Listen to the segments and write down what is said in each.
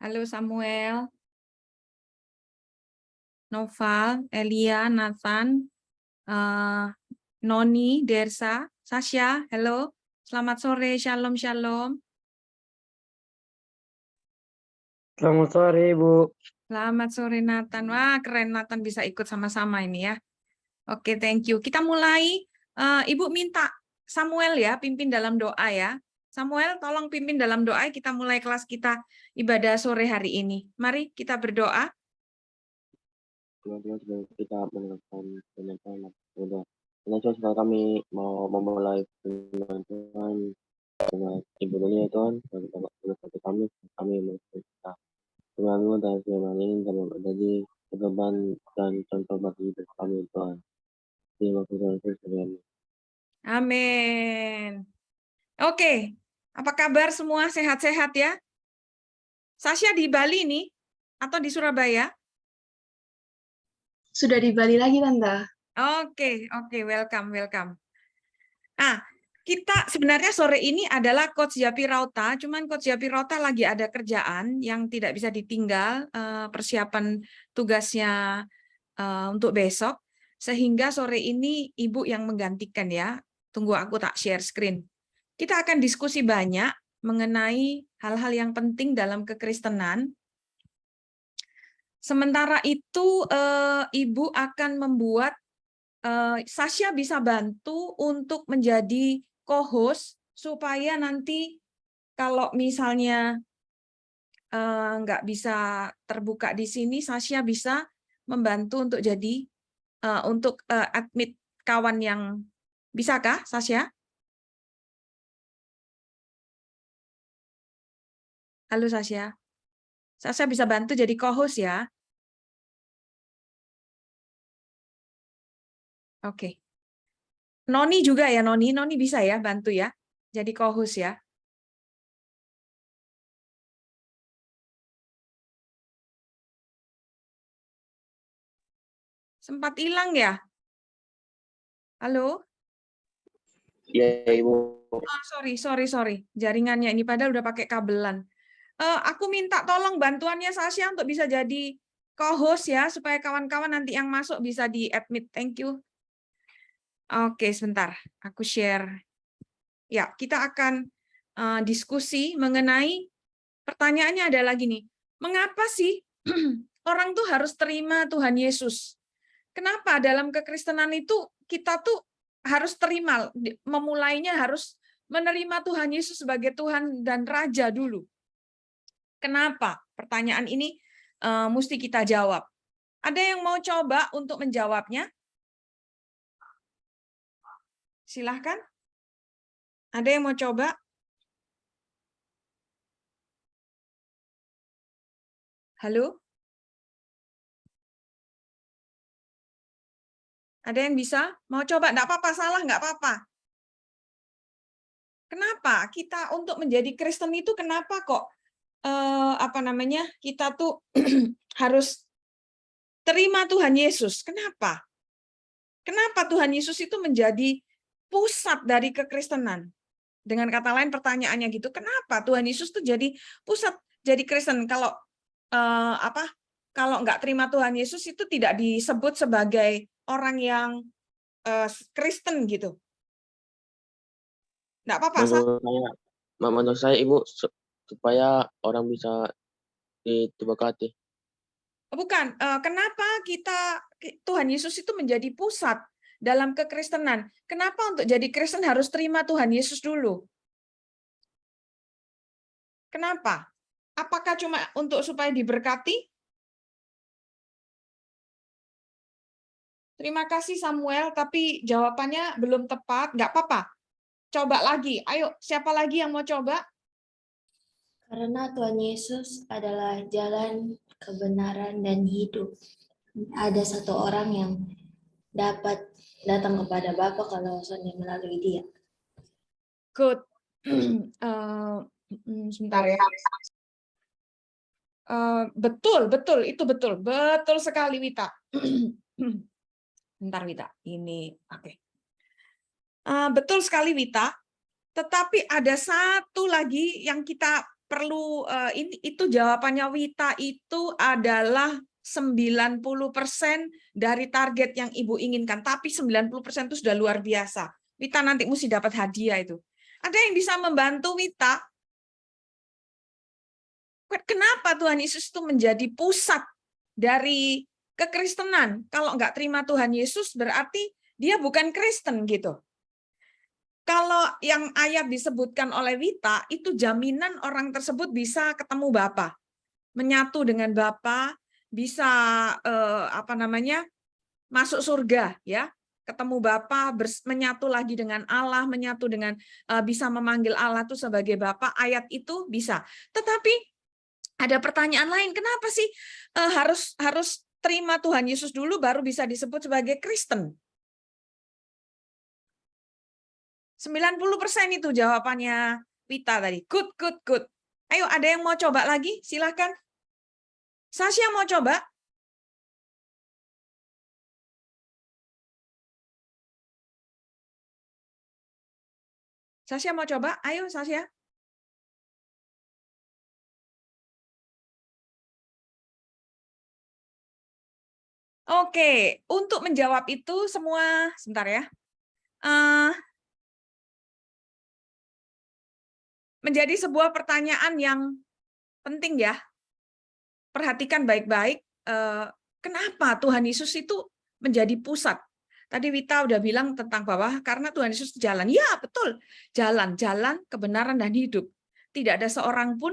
Halo Samuel, Noval, Elia, Nathan, Noni, Dersa, Sasha, halo. Selamat sore, shalom, shalom. Selamat sore, Bu. Selamat sore Nathan. Wah, keren Nathan bisa ikut sama-sama ini ya. Oke, thank you. Kita mulai. Ibu minta Samuel ya, pimpin dalam doa ya. Samuel, tolong pimpin dalam doa. Kita mulai kelas kita ibadah sore hari ini. Mari kita berdoa. Teman-teman sebelum kita mendengarkan penyampaian sudah. Setelah kami mau memulai firman Tuhan dengan Ibu dulu ya Tuhan, satu kami mengucapkan kita. Firman-Mu dan firman ini dapat menjadi pedoman dan contoh bagi hidup kami Tuhan. Terima kasih Tuhan. Amin. Oke, apa kabar semua? Sehat-sehat ya? Sasha di Bali nih atau di Surabaya? Sudah di Bali lagi, Tante. Oke, welcome. Nah, kita sebenarnya sore ini adalah Coach Yapi Rauta, cuman Coach Yapi Rauta lagi ada kerjaan yang tidak bisa ditinggal, persiapan tugasnya untuk besok, sehingga sore ini Ibu yang menggantikan ya. Tunggu aku tak share screen. Kita akan diskusi banyak mengenai hal-hal yang penting dalam kekristenan. Sementara itu, Ibu akan membuat Sasha bisa bantu untuk menjadi co-host supaya nanti kalau misalnya nggak bisa terbuka di sini, Sasha bisa membantu untuk jadi untuk admit kawan yang bisakah, Sasha? Halo Sasha. Sasha bisa bantu jadi co-host ya? Oke. Noni juga ya, Noni bisa ya bantu ya, jadi co-host ya. Sempat hilang ya? Halo? Iya, Ibu. Sorry. Jaringannya ini padahal udah pakai kabelan. Aku minta tolong bantuannya Sasha untuk bisa jadi co-host ya, supaya kawan-kawan nanti yang masuk bisa di-admit. Thank you. Oke, sebentar. Aku share. Ya, kita akan diskusi mengenai pertanyaannya adalah gini. Mengapa sih orang tuh harus terima Tuhan Yesus? Kenapa dalam kekristenan itu kita tuh harus terima, memulainya harus menerima Tuhan Yesus sebagai Tuhan dan Raja dulu. Kenapa? Pertanyaan ini mesti kita jawab. Ada yang mau coba untuk menjawabnya? Silahkan. Ada yang mau coba? Halo? Ada yang bisa? Mau coba? Nggak apa-apa, salah nggak apa-apa. Kenapa? Kita untuk menjadi Kristen itu kenapa kok kita tuh harus terima Tuhan Yesus? Kenapa? Kenapa Tuhan Yesus itu menjadi pusat dari kekristenan? Dengan kata lain pertanyaannya gitu, kenapa Tuhan Yesus tuh jadi pusat jadi Kristen? Kalau kalau nggak terima Tuhan Yesus itu tidak disebut sebagai orang yang Kristen gitu. Nggak apa-apa. Menurut saya, Ibu, supaya orang bisa diberkati. Bukan, kenapa Tuhan Yesus itu menjadi pusat dalam kekristenan? Kenapa untuk jadi Kristen harus terima Tuhan Yesus dulu? Kenapa? Apakah cuma untuk supaya diberkati? Terima kasih Samuel, tapi jawabannya belum tepat. Nggak apa-apa. Coba lagi. Ayo, siapa lagi yang mau coba? Karena Tuhan Yesus adalah jalan, kebenaran, dan hidup. Ada satu orang yang dapat datang kepada Bapa kalau hanya melalui Dia. Good. Sebentar ya. Betul, itu betul. Betul sekali, Wita. Bentar, Wita. Ini, oke. Betul sekali, Wita. Tetapi ada satu lagi yang kita perlu itu jawabannya Wita itu adalah 90% dari target yang Ibu inginkan, tapi 90% itu sudah luar biasa. Wita nanti mesti dapat hadiah itu. Ada yang bisa membantu Wita? Kenapa Tuhan Yesus itu menjadi pusat dari kekristenan? Kalau nggak terima Tuhan Yesus berarti dia bukan Kristen gitu. Kalau yang ayat disebutkan oleh Wita, itu jaminan orang tersebut bisa ketemu Bapa, menyatu dengan Bapa, bisa masuk surga, ya, ketemu Bapa, menyatu lagi dengan Allah, menyatu dengan bisa memanggil Allah itu sebagai Bapa. Ayat itu bisa. Tetapi ada pertanyaan lain, kenapa sih harus terima Tuhan Yesus dulu baru bisa disebut sebagai Kristen? 90% itu jawabannya Wita tadi. Good, good, good. Ayo, ada yang mau coba lagi? Silakan. Sasha mau coba? Sasha mau coba? Ayo, Sasha. Oke, untuk menjawab itu semua, sebentar ya. Menjadi sebuah pertanyaan yang penting ya. Perhatikan baik-baik, kenapa Tuhan Yesus itu menjadi pusat. Tadi Wita udah bilang tentang bahwa karena Tuhan Yesus jalan. Ya, betul. Jalan, kebenaran, dan hidup. Tidak ada seorang pun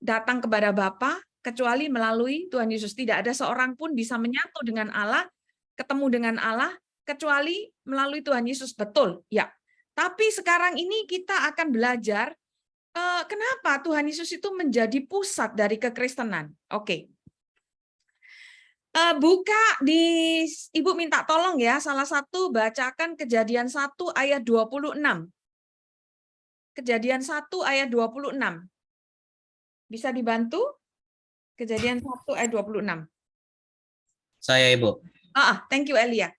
datang kepada Bapa kecuali melalui Tuhan Yesus. Tidak ada seorang pun bisa menyatu dengan Allah, ketemu dengan Allah, kecuali melalui Tuhan Yesus. Betul, ya. Tapi sekarang ini kita akan belajar kenapa Tuhan Yesus itu menjadi pusat dari kekristenan. Oke. Buka di, Ibu minta tolong ya, salah satu bacakan Kejadian 1 ayat 26. Kejadian 1 ayat 26. Bisa dibantu? Kejadian 1 ayat 26. Saya, Ibu. Thank you, Elia.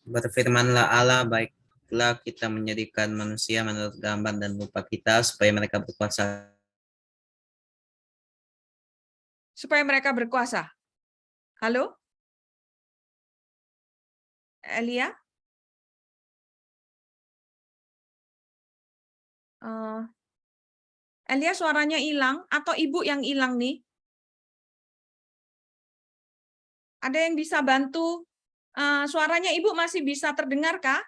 Berfirmanlah Allah, baiklah kita menjadikan manusia menurut gambar dan rupa kita, supaya mereka berkuasa. Supaya mereka berkuasa. Halo? Elia? Elia suaranya hilang, atau Ibu yang hilang nih? Ada yang bisa bantu? Suaranya Ibu masih bisa terdengar kah?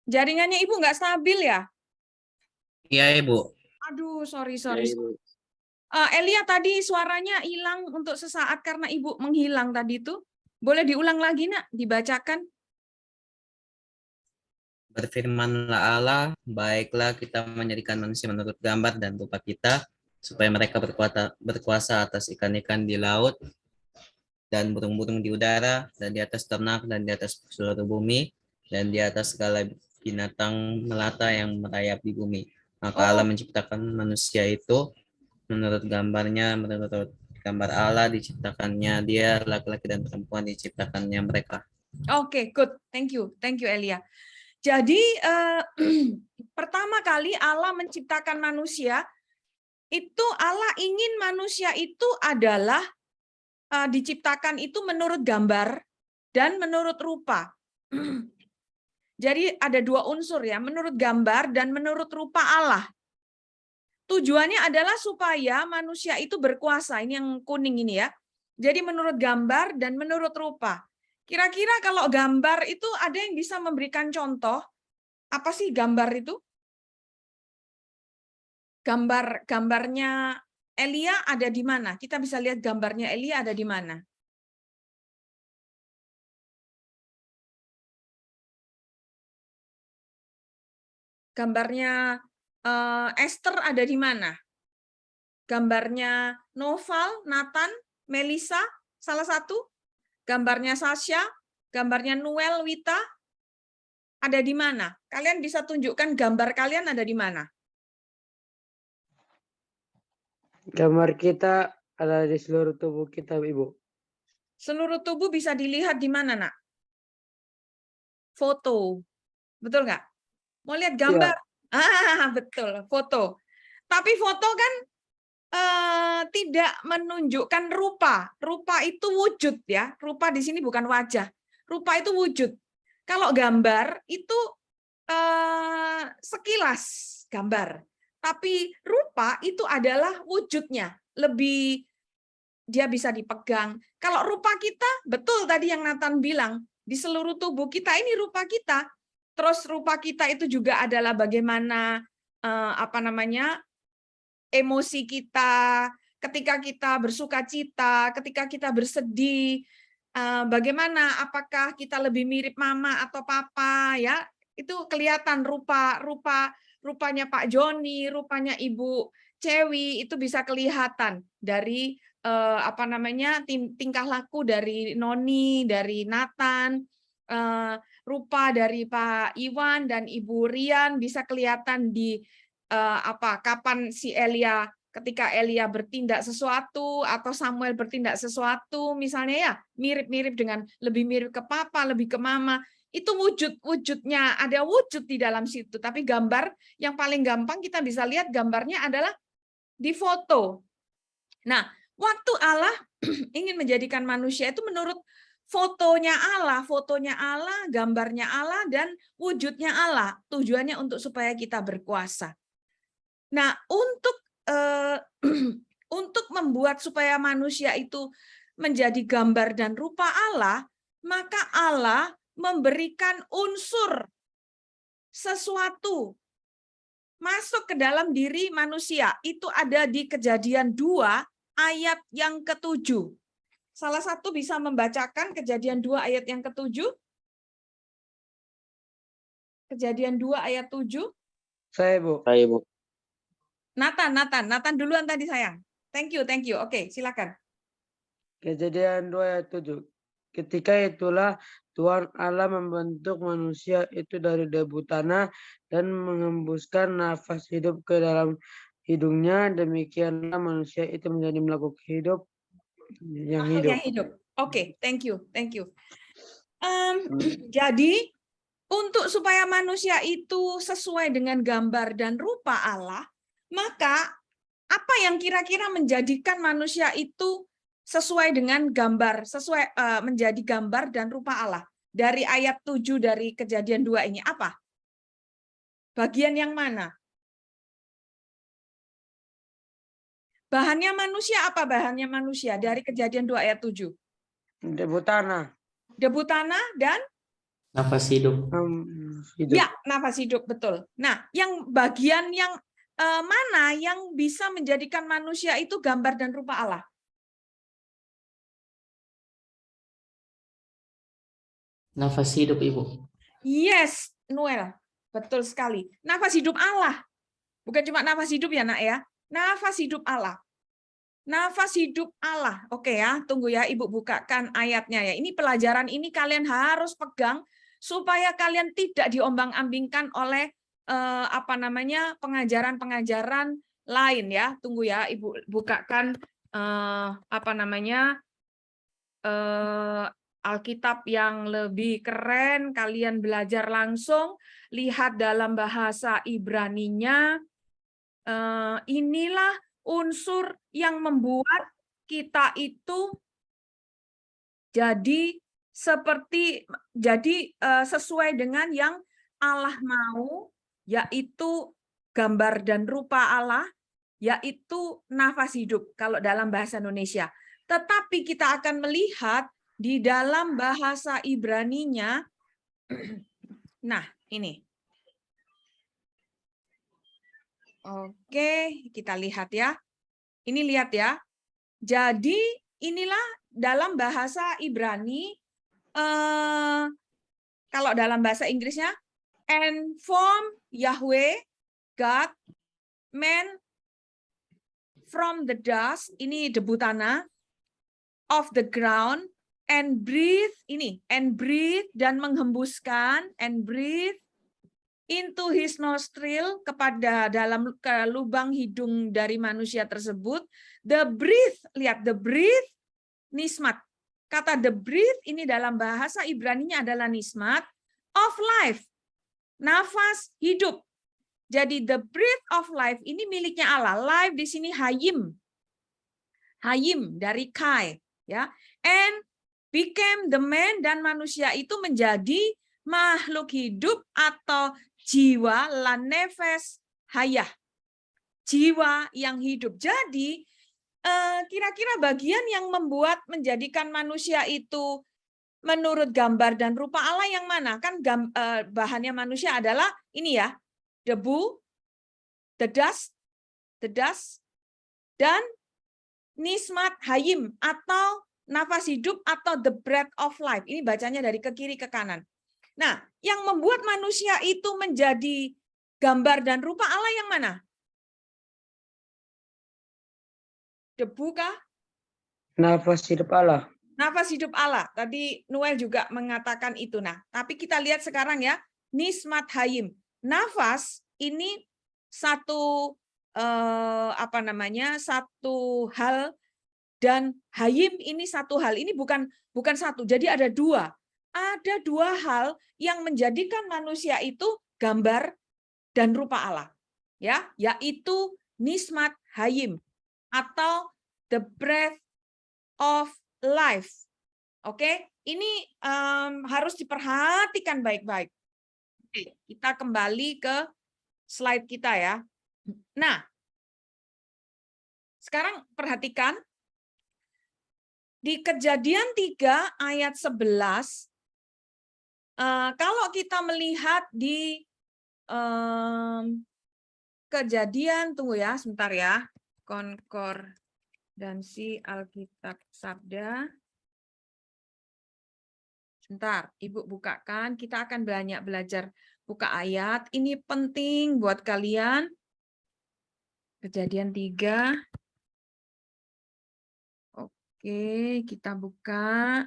Jaringannya Ibu nggak stabil ya? Iya, Ibu. Aduh, sorry. Ya, Ibu. Elia tadi suaranya hilang untuk sesaat karena Ibu menghilang tadi itu. Boleh diulang lagi, Nak? Dibacakan. Berfirmanlah Allah, baiklah kita menjadikan manusia menurut gambar dan rupa kita, supaya mereka berkuasa atas ikan-ikan di laut, dan burung-burung di udara, dan di atas ternak, dan di atas seluruh bumi, dan di atas segala binatang melata yang merayap di bumi. Maka Allah menciptakan manusia itu menurut gambarnya, menurut gambar Allah diciptakannya dia, laki-laki dan perempuan diciptakannya mereka. Oke, good. Thank you, Elia. Jadi pertama kali Allah menciptakan manusia, itu Allah ingin manusia itu adalah diciptakan itu menurut gambar dan menurut rupa. Jadi ada dua unsur ya, menurut gambar dan menurut rupa Allah. Tujuannya adalah supaya manusia itu berkuasa. Ini yang kuning ini ya. Jadi menurut gambar dan menurut rupa. Kira-kira kalau gambar itu ada yang bisa memberikan contoh? Apa sih gambar itu? Gambarnya Elia ada di mana? Kita bisa lihat gambarnya Elia ada di mana? Gambarnya Esther ada di mana? Gambarnya Noval, Nathan, Melissa, salah satu? Gambarnya Sasha, gambarnya Noel, Wita, ada di mana? Kalian bisa tunjukkan gambar kalian ada di mana? Gambar kita ada di seluruh tubuh kita, Ibu. Seluruh tubuh bisa dilihat di mana, Nak? Foto. Betul nggak? Mau lihat gambar? Betul, foto. Tapi foto kan tidak menunjukkan rupa. Rupa itu wujud ya. Rupa di sini bukan wajah. Rupa itu wujud. Kalau gambar itu sekilas gambar. Tapi rupa itu adalah wujudnya. Lebih dia bisa dipegang. Kalau rupa kita, betul tadi yang Nathan bilang, di seluruh tubuh kita ini rupa kita. Terus rupa kita itu juga adalah bagaimana emosi kita, ketika kita bersuka cita, ketika kita bersedih, bagaimana, apakah kita lebih mirip mama atau papa, ya itu kelihatan rupanya Pak Joni, rupanya Ibu Cewi itu bisa kelihatan dari tingkah laku dari Noni, dari Nathan, rupa dari Pak Iwan dan Ibu Rian bisa kelihatan di kapan si Elia, ketika Elia bertindak sesuatu atau Samuel bertindak sesuatu misalnya ya, mirip-mirip dengan lebih mirip ke papa, lebih ke mama. Itu wujudnya, ada wujud di dalam situ. Tapi gambar yang paling gampang kita bisa lihat gambarnya adalah di foto. Nah, waktu Allah ingin menjadikan manusia itu menurut fotonya Allah, gambarnya Allah, dan wujudnya Allah. Tujuannya untuk supaya kita berkuasa. Nah, untuk membuat supaya manusia itu menjadi gambar dan rupa Allah, maka Allah memberikan unsur sesuatu masuk ke dalam diri manusia. Itu ada di Kejadian 2 ayat yang ke-7. Salah satu bisa membacakan Kejadian 2 ayat yang ke-7? Kejadian 2 ayat 7. Saya, Bu. Saya, Bu. Nathan duluan tadi sayang. Thank you. Oke, silakan. Kejadian 2 ayat 7. Ketika itulah Tuhan Allah membentuk manusia itu dari debu tanah dan mengembuskan nafas hidup ke dalam hidungnya. Demikianlah manusia itu menjadi makhluk hidup yang hidup. Oke, thank you. Jadi untuk supaya manusia itu sesuai dengan gambar dan rupa Allah, maka apa yang kira-kira menjadikan manusia itu sesuai dengan gambar, menjadi gambar dan rupa Allah? Dari ayat 7 dari Kejadian 2 ini apa? Bagian yang mana? Bahannya manusia apa bahannya manusia dari Kejadian 2 ayat 7? Debu tanah. Debu tanah dan Nafas hidup. Hidup. ya, nafas hidup, betul. Nah, yang bagian yang mana yang bisa menjadikan manusia itu gambar dan rupa Allah? Nafas hidup, Ibu. Yes, Noel. Betul sekali. Nafas hidup Allah. Bukan cuma nafas hidup ya, Nak ya. Nafas hidup Allah. Nafas hidup Allah. Oke ya, tunggu ya Ibu bukakan ayatnya ya. Ini pelajaran ini kalian harus pegang supaya kalian tidak diombang-ambingkan oleh pengajaran-pengajaran lain ya. Tunggu ya Ibu bukakan Alkitab yang lebih keren, kalian belajar langsung, lihat dalam bahasa Ibraninya. Inilah unsur yang membuat kita itu jadi sesuai dengan yang Allah mau, yaitu gambar dan rupa Allah, yaitu nafas hidup kalau dalam bahasa Indonesia. Tetapi kita akan melihat di dalam bahasa Ibraninya, nah ini. Oke, kita lihat ya. Ini lihat ya. Jadi inilah dalam bahasa Ibrani, kalau dalam bahasa Inggrisnya, and form Yahweh, God, man from the dust, ini debu tanah, of the ground, and breathe, ini, and breathe, dan menghembuskan, and breathe, into his nostril, kepada dalam ke lubang hidung dari manusia tersebut. The breath, lihat the breath, nismat. Kata the breath ini dalam bahasa Ibrani-nya adalah nismat of life, nafas hidup. Jadi the breath of life ini miliknya Allah. Life di sini hayim. Hayim dari kai, ya. And became the man, dan manusia itu menjadi makhluk hidup atau jiwa, la nefes hayah. Jiwa yang hidup. Jadi kira-kira bagian yang membuat menjadikan manusia itu menurut gambar dan rupa Allah yang mana? Kan bahannya manusia adalah ini ya, debu, the dust, dan nismat hayim atau nafas hidup atau the breath of life. Ini bacanya dari ke kiri ke kanan. Nah, yang membuat manusia itu menjadi gambar dan rupa Allah yang mana? Debu kah? Nafas hidup Allah. Nafas hidup Allah. Tadi Noel juga mengatakan itu. Nah, tapi kita lihat sekarang ya, nismat hayim. Nafas ini satu satu hal, dan hayim ini satu hal. Ini bukan satu. Jadi ada dua. Ada dua hal yang menjadikan manusia itu gambar dan rupa Allah. Ya, yaitu nismat hayim atau the breath of life. Oke, ini harus diperhatikan baik-baik. Oke, kita kembali ke slide kita ya. Nah, sekarang perhatikan di Kejadian 3 ayat 11, kalau kita melihat di Kejadian, tunggu ya, sebentar ya, konkordansi Alkitab Sabda. Sebentar, Ibu bukakan, kita akan banyak belajar buka ayat. Ini penting buat kalian. Kejadian 3. Oke, kita buka.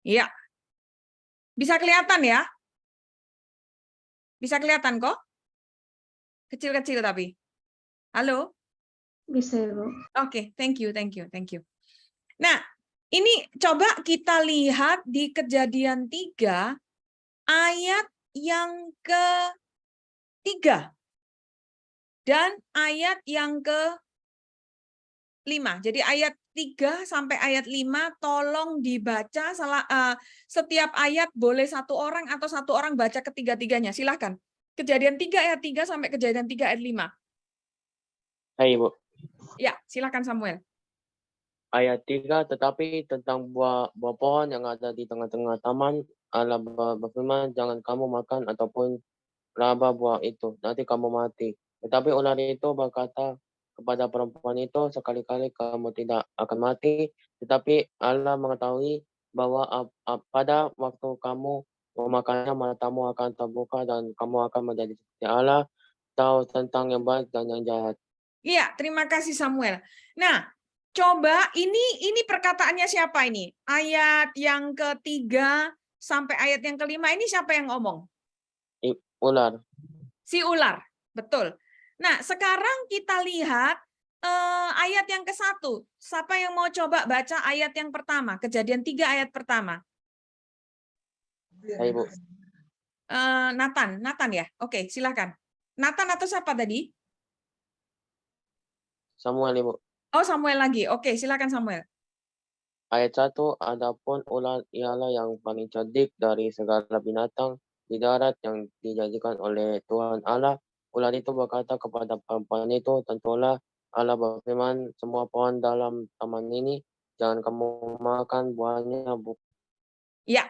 Ya. Bisa kelihatan ya? Bisa kelihatan kok? Kecil-kecil tapi. Halo? Bisa, Ibu. Oke, thank you. Nah, ini coba kita lihat di Kejadian 3 ayat yang ke-3 dan ayat yang ke-5. Jadi ayat 3 sampai ayat 5 tolong dibaca, setiap ayat boleh satu orang atau satu orang baca ketiga-tiganya. Silahkan. Kejadian 3 ayat 3 sampai Kejadian 3 ayat 5. Hai Ibu. Ya, silakan Samuel. Ayat 3, tetapi tentang buah pohon yang ada di tengah-tengah taman, Allah berfirman, jangan kamu makan ataupun raba buah itu, nanti kamu mati. Tetapi ular itu berkata kepada perempuan itu, sekali-kali kamu tidak akan mati, tetapi Allah mengetahui bahwa pada waktu kamu memakannya, matamu akan terbuka dan kamu akan menjadi seperti Allah, tahu tentang yang baik dan yang jahat. Iya, terima kasih Samuel. Nah, coba ini perkataannya siapa ini? Ayat yang ke-3 sampai ayat yang ke-5 ini siapa yang ngomong? Ular. Si ular, betul. Nah, sekarang kita lihat ayat yang ke-1. Siapa yang mau coba baca ayat yang pertama? Kejadian 3 ayat pertama. Hai Ibu. Nathan ya? Oke, silakan. Nathan atau siapa tadi? Samuel Ibu. Oh, Samuel lagi. Oke, silakan Samuel. Ayat 1, adapun ular ialah yang paling cerdik dari segala binatang di darat yang dijadikan oleh Tuhan Allah. Ular itu berkata kepada perempuan itu, tentulah Allah berfirman, semua pohon dalam taman ini jangan kamu makan buahnya. Ya,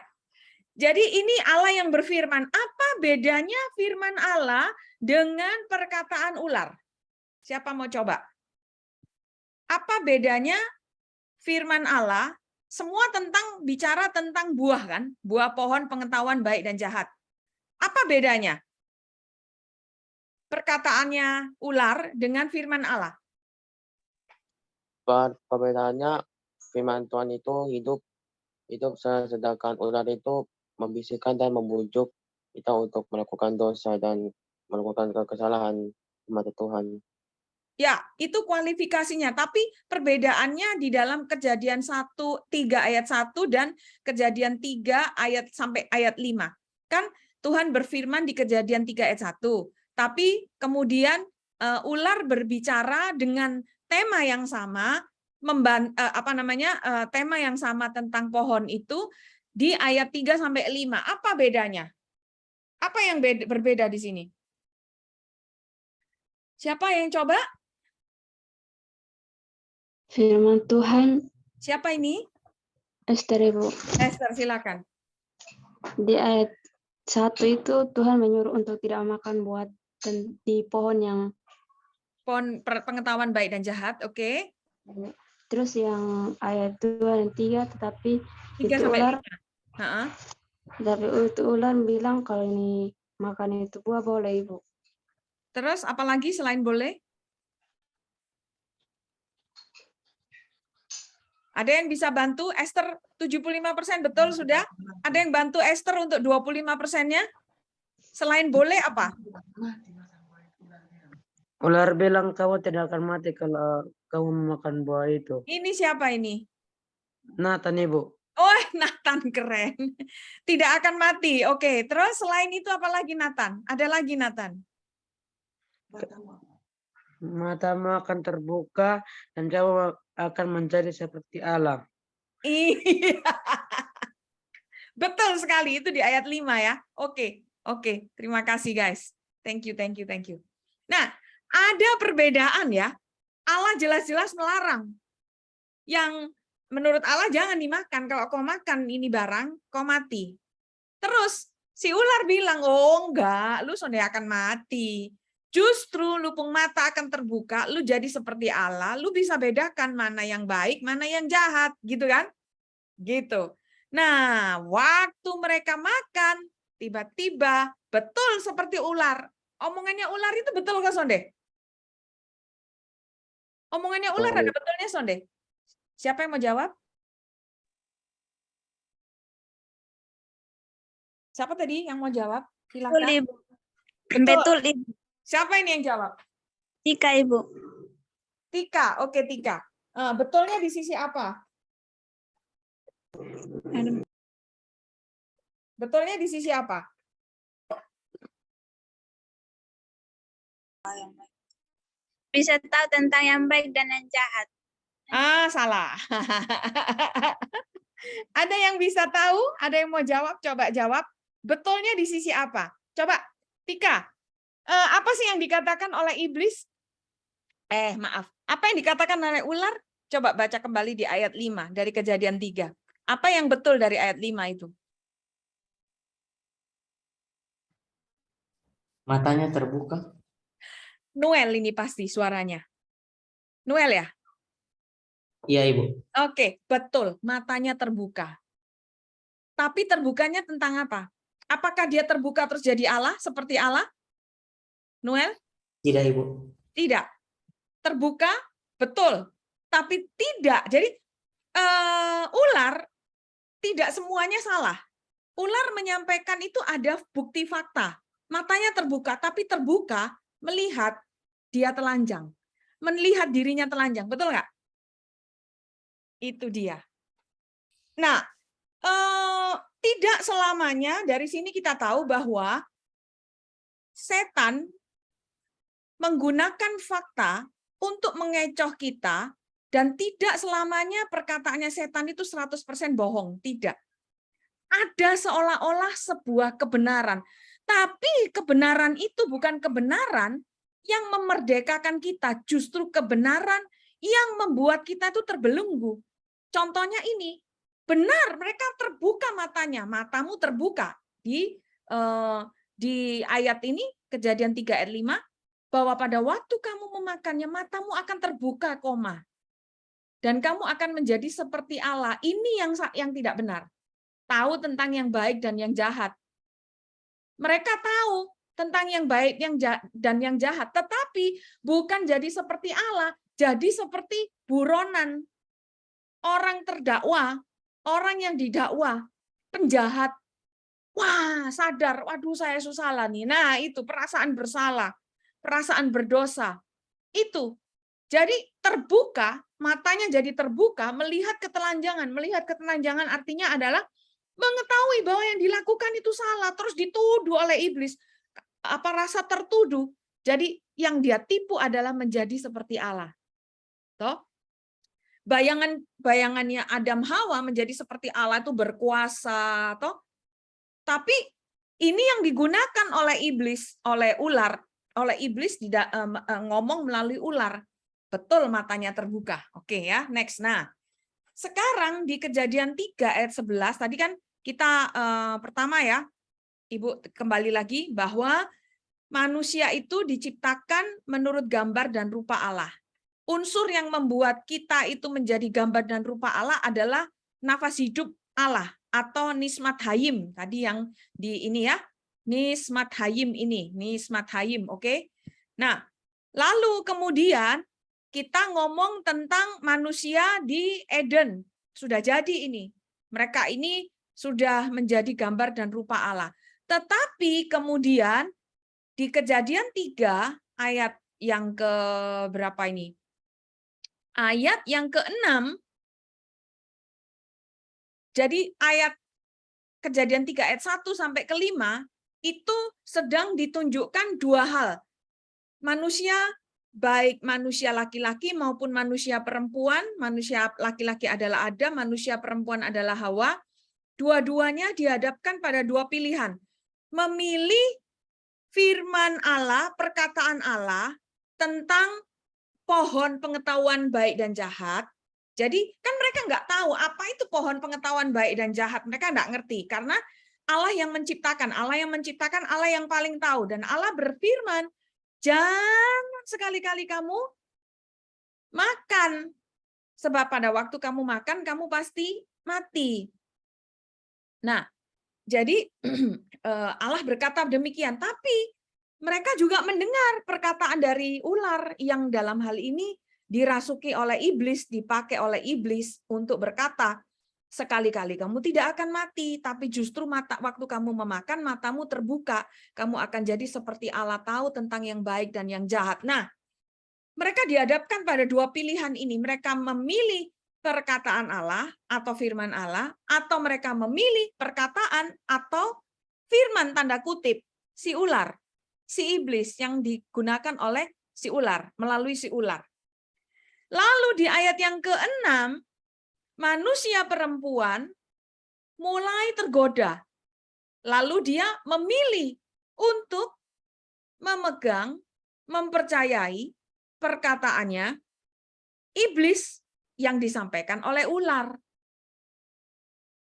jadi ini Allah yang berfirman. Apa bedanya firman Allah dengan perkataan ular? Siapa mau coba? Apa bedanya firman Allah? Semua bicara tentang buah kan? Buah pohon pengetahuan baik dan jahat. Apa bedanya? Perkataannya ular dengan firman Allah. Perbedaannya, firman Tuhan itu hidup sedangkan ular itu membisikkan dan membujuk kita untuk melakukan dosa dan melakukan kesalahan di mata Tuhan. Ya, itu kualifikasinya. Tapi perbedaannya di dalam Kejadian 3 ayat 1 dan Kejadian 3 ayat sampai ayat 5. Kan Tuhan berfirman di Kejadian 3 ayat 1. Tapi kemudian ular berbicara dengan tema yang sama, tema yang sama tentang pohon itu di ayat 3 sampai 5. Apa bedanya? Apa yang berbeda di sini? Siapa yang coba? Firman Tuhan, Siapa ini? Esther Ibu. Esther, silakan. Di ayat 1 itu Tuhan menyuruh untuk tidak makan buah di pohon yang Pohon pengetahuan baik dan jahat, oke. terus yang ayat 2 dan 3 tetapi 3 itu sampai ular 5. Heeh. tapi itu ular bilang kalau ini makan itu buah boleh Ibu. Terus apalagi selain boleh? Ada yang bisa bantu Esther 75% betul sudah? Ada yang bantu Esther untuk 25%-nya? Selain boleh apa? Ular bilang kamu tidak akan mati kalau kamu memakan buah itu. Ini siapa ini? Nathan Ibu. Oh, Nathan, keren. Tidak akan mati. Oke, terus selain itu apa lagi Nathan? Ada lagi Nathan? Matamu akan terbuka dan kamu akan menjadi seperti Allah. Iya. Betul sekali, itu di ayat 5 ya. Oke, terima kasih guys. Thank you. Nah, ada perbedaan ya. Allah jelas-jelas melarang. Yang menurut Allah jangan dimakan. Kalau kau makan ini barang, kau mati. Terus si ular bilang, oh enggak, lu sudah akan mati. Justru lupung mata akan terbuka, lu jadi seperti Allah, lu bisa bedakan mana yang baik, mana yang jahat, gitu kan? Gitu. Nah, waktu mereka makan, tiba-tiba betul seperti ular. Omongannya ular itu betul nggak, Sonde? Omongannya ular ada betulnya, Sonde? Siapa yang mau jawab? Siapa tadi yang mau jawab? Silakan. Betul, Ibu. Betul. Betul, Ibu. Siapa ini yang jawab? Tika, Ibu. Tika. Oke, Tika. Betulnya di sisi apa? Betulnya di sisi apa? Bisa tahu tentang yang baik dan yang jahat. Salah. Ada yang bisa tahu? Ada yang mau jawab? Coba jawab. Betulnya di sisi apa? Coba, Tika. Apa sih yang dikatakan oleh iblis? Maaf. Apa yang dikatakan oleh ular? Coba baca kembali di ayat 5 dari Kejadian 3. Apa yang betul dari ayat 5 itu? Matanya terbuka. Noel ini pasti suaranya. Noel ya? Iya, Ibu. Oke, betul. Matanya terbuka. Tapi terbukanya tentang apa? Apakah dia terbuka terus jadi Allah, seperti Allah? Noel? Tidak, Ibu. Tidak. Terbuka, betul. Tapi tidak. Jadi ular tidak semuanya salah. Ular menyampaikan itu ada bukti fakta. Matanya terbuka, tapi terbuka melihat dia telanjang. Melihat dirinya telanjang. Betul nggak? Itu dia. Nah, tidak selamanya dari sini kita tahu bahwa setan menggunakan fakta untuk mengecoh kita dan tidak selamanya perkataannya setan itu 100% bohong. Tidak. Ada seolah-olah sebuah kebenaran. Tapi kebenaran itu bukan kebenaran yang memerdekakan kita. Justru kebenaran yang membuat kita itu terbelenggu. Contohnya ini. Benar, mereka terbuka matanya. Matamu terbuka. Di ayat ini, Kejadian 3 ayat 5, bahwa pada waktu kamu memakannya, matamu akan terbuka, dan kamu akan menjadi seperti Allah. Ini yang tidak benar. Tahu tentang yang baik dan yang jahat. Mereka tahu tentang yang baik dan yang jahat, tetapi bukan jadi seperti Allah, jadi seperti buronan. Orang terdakwa, orang yang didakwa, penjahat. wah, sadar, waduh saya salah nih. Nah, itu perasaan bersalah, perasaan berdosa. Itu. Jadi terbuka, matanya jadi terbuka, melihat ketelanjangan. Melihat ketelanjangan artinya adalah mengetahui bahwa yang dilakukan itu salah, terus dituduh oleh iblis. Apa rasa tertuduh? Jadi yang dia tipu adalah menjadi seperti Allah. Toh? Bayangannya Adam Hawa menjadi seperti Allah itu berkuasa, toh? Tapi ini yang digunakan oleh iblis, oleh ular, oleh iblis ngomong melalui ular. Betul, matanya terbuka. Oke ya, next. Nah, sekarang di Kejadian 3 ayat 11 tadi kan kita pertama ya, Ibu kembali lagi bahwa manusia itu diciptakan menurut gambar dan rupa Allah. Unsur yang membuat kita itu menjadi gambar dan rupa Allah adalah nafas hidup Allah atau nismat hayim. Tadi yang di ini ya, nismat hayim ini, nismat hayim, oke? Nah, lalu kemudian kita ngomong tentang manusia di Eden. Sudah jadi ini. Mereka ini sudah menjadi gambar dan rupa Allah. Tetapi kemudian di Kejadian 3 ayat yang ke berapa ini? Ayat yang ke-6. Jadi ayat Kejadian 3 ayat 1 sampai ke-5 itu sedang ditunjukkan dua hal. Manusia, baik manusia laki-laki maupun manusia perempuan, manusia laki-laki adalah Adam, manusia perempuan adalah Hawa, dua-duanya dihadapkan pada dua pilihan. Memilih firman Allah, perkataan Allah tentang pohon pengetahuan baik dan jahat. Jadi kan mereka nggak tahu apa itu pohon pengetahuan baik dan jahat. Mereka nggak ngerti karena Allah yang menciptakan, Allah yang paling tahu. Dan Allah berfirman, jangan sekali-kali kamu makan. Sebab pada waktu kamu makan, kamu pasti mati. Nah, jadi Allah berkata demikian. Tapi mereka juga mendengar perkataan dari ular yang dalam hal ini dirasuki oleh iblis, dipakai oleh iblis untuk berkata, sekali-kali kamu tidak akan mati, tapi justru waktu kamu memakan, matamu terbuka, kamu akan jadi seperti Allah, tahu tentang yang baik dan yang jahat. Nah, mereka dihadapkan pada dua pilihan ini. Mereka memilih perkataan Allah atau firman Allah, atau mereka memilih perkataan atau firman tanda kutip si ular, si iblis yang digunakan oleh si ular, melalui si ular. Lalu di ayat yang ke-6, manusia perempuan mulai tergoda. Lalu dia memilih untuk memegang, mempercayai perkataannya iblis yang disampaikan oleh ular.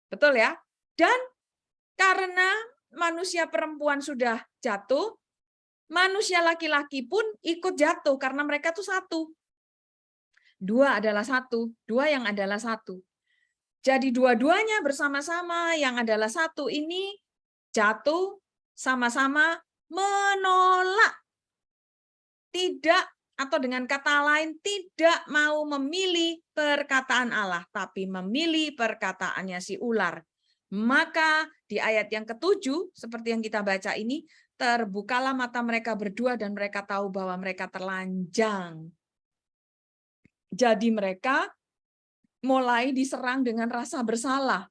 Betul ya? Dan karena manusia perempuan sudah jatuh, manusia laki-laki pun ikut jatuh karena mereka tuh satu. Dua adalah satu, dua yang adalah satu. Jadi dua-duanya bersama-sama yang adalah satu ini jatuh sama-sama menolak. Tidak, atau dengan kata lain tidak mau memilih perkataan Allah, tapi memilih perkataannya si ular. Maka di ayat yang ke-7, seperti yang kita baca ini, terbukalah mata mereka berdua dan mereka tahu bahwa mereka terlanjang. Jadi mereka mulai diserang dengan rasa bersalah.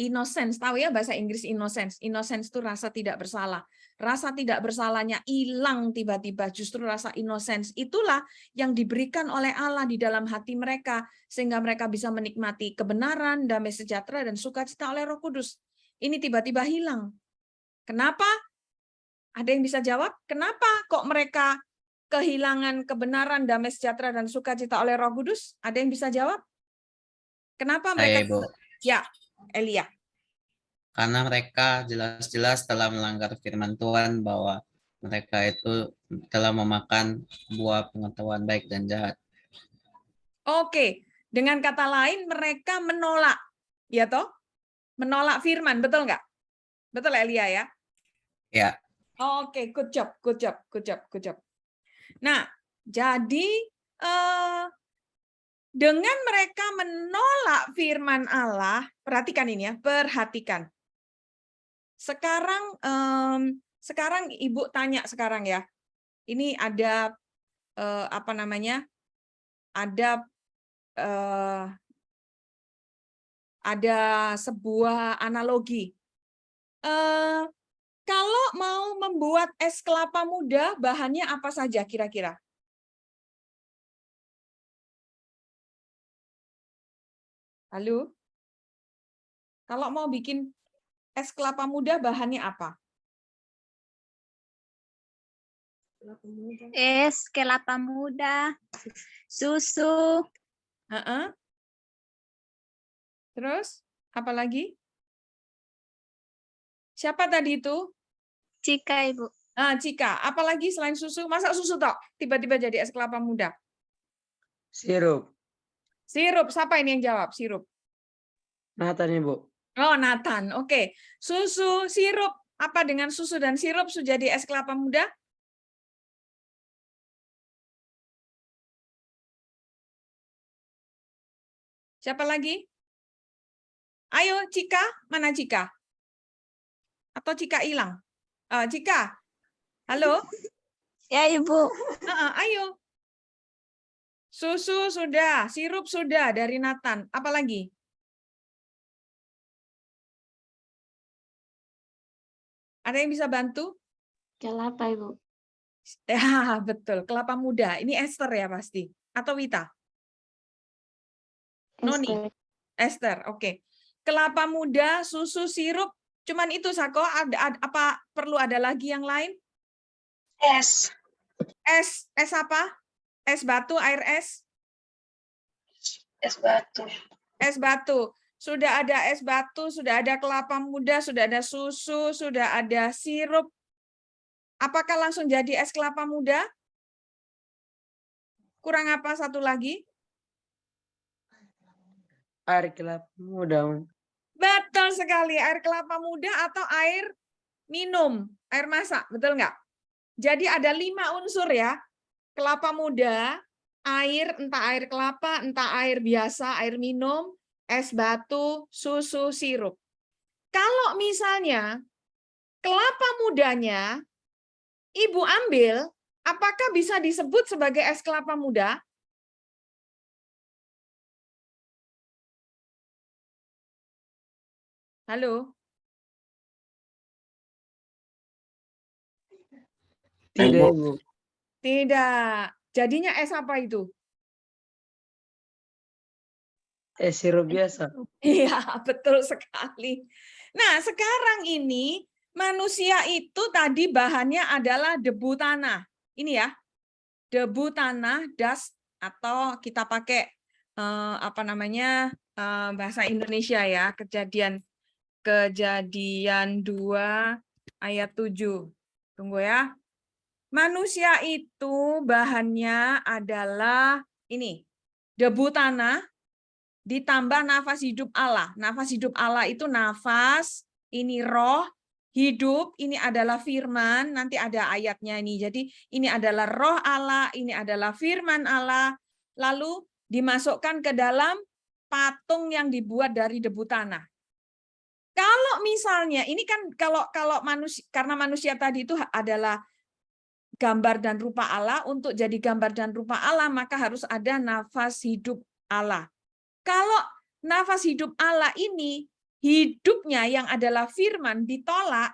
Innocence, tahu ya bahasa Inggris innocence. Innocence itu rasa tidak bersalah. Rasa tidak bersalahnya hilang tiba-tiba. Justru rasa innocence itulah yang diberikan oleh Allah di dalam hati mereka. Sehingga mereka bisa menikmati kebenaran, damai sejahtera, dan sukacita oleh Roh Kudus. Ini tiba-tiba hilang. Kenapa? Ada yang bisa jawab? Kenapa kok mereka kehilangan kebenaran, damai sejahtera, dan sukacita oleh Roh Kudus? Ada yang bisa jawab? Kenapa mereka? Ibu. Ya, Elia. Karena mereka jelas-jelas telah melanggar firman Tuhan bahwa mereka itu telah memakan buah pengetahuan baik dan jahat. Oke, dengan kata lain mereka menolak, ya toh? Menolak firman, betul nggak? Betul Elia ya? Ya. Oke, good job, good job, good job, good job. Nah, jadi dengan mereka menolak firman Allah, perhatikan ini ya, perhatikan. Sekarang Ibu tanya sekarang ya. Ini ada apa namanya? Ada sebuah analogi. Kalau mau membuat es kelapa muda, bahannya apa saja kira-kira? Halo? Kalau mau bikin es kelapa muda, bahannya apa? Es kelapa muda, susu, Heeh. Terus, apa lagi? Siapa tadi itu? Cika, Ibu. Ah, Cika. Apalagi selain susu? Masa susu tok? Tiba-tiba jadi es kelapa muda. Sirup. Sirup. Siapa ini yang jawab? Sirup. Nathan, Ibu. Oh, Nathan. Oke. Susu, sirup. Apa dengan susu dan sirup sudah jadi es kelapa muda? Siapa lagi? Ayo, Cika. Mana Cika? Atau Cika hilang? Cika. Halo? Ya, Ibu. Ayo. Susu sudah, sirup sudah dari Nathan. Apa lagi? Ada yang bisa bantu? Kelapa, Ibu. Ya, betul. Kelapa muda. Ini Esther ya pasti. Atau Wita? Noni. Esther. Oke. Kelapa muda, susu, sirup. Cuman itu, Sako. Apa perlu ada lagi yang lain? Es. Es apa? Es batu, air es? Es batu. Es batu. Sudah ada es batu, sudah ada kelapa muda, sudah ada susu, sudah ada sirup. Apakah langsung jadi es kelapa muda? Kurang apa satu lagi? Air kelapa muda. Betul sekali, air kelapa muda atau air minum, air masak, betul nggak? Jadi ada 5 unsur ya, kelapa muda, air, entah air kelapa, entah air biasa, air minum, es batu, susu, sirup. Kalau misalnya kelapa mudanya Ibu ambil, apakah bisa disebut sebagai es kelapa muda? Halo? Tidak, Ibu. Ibu. Tidak. Jadinya es apa itu? Es sirup biasa. Iya, betul sekali. Nah, sekarang ini manusia itu tadi bahannya adalah debu tanah. Ini ya, debu tanah, dust, atau kita pakai apa namanya bahasa Indonesia ya, Kejadian 2 ayat 7. Tunggu ya. Manusia itu bahannya adalah ini, debu tanah ditambah nafas hidup Allah. Nafas hidup Allah itu nafas, ini roh, hidup, ini adalah firman, nanti ada ayatnya ini. Jadi ini adalah roh Allah, ini adalah firman Allah, lalu dimasukkan ke dalam patung yang dibuat dari debu tanah. Kalau misalnya, ini kan kalau manusia, karena manusia tadi itu adalah gambar dan rupa Allah, untuk jadi gambar dan rupa Allah, maka harus ada nafas hidup Allah. Kalau nafas hidup Allah ini, hidupnya yang adalah firman ditolak,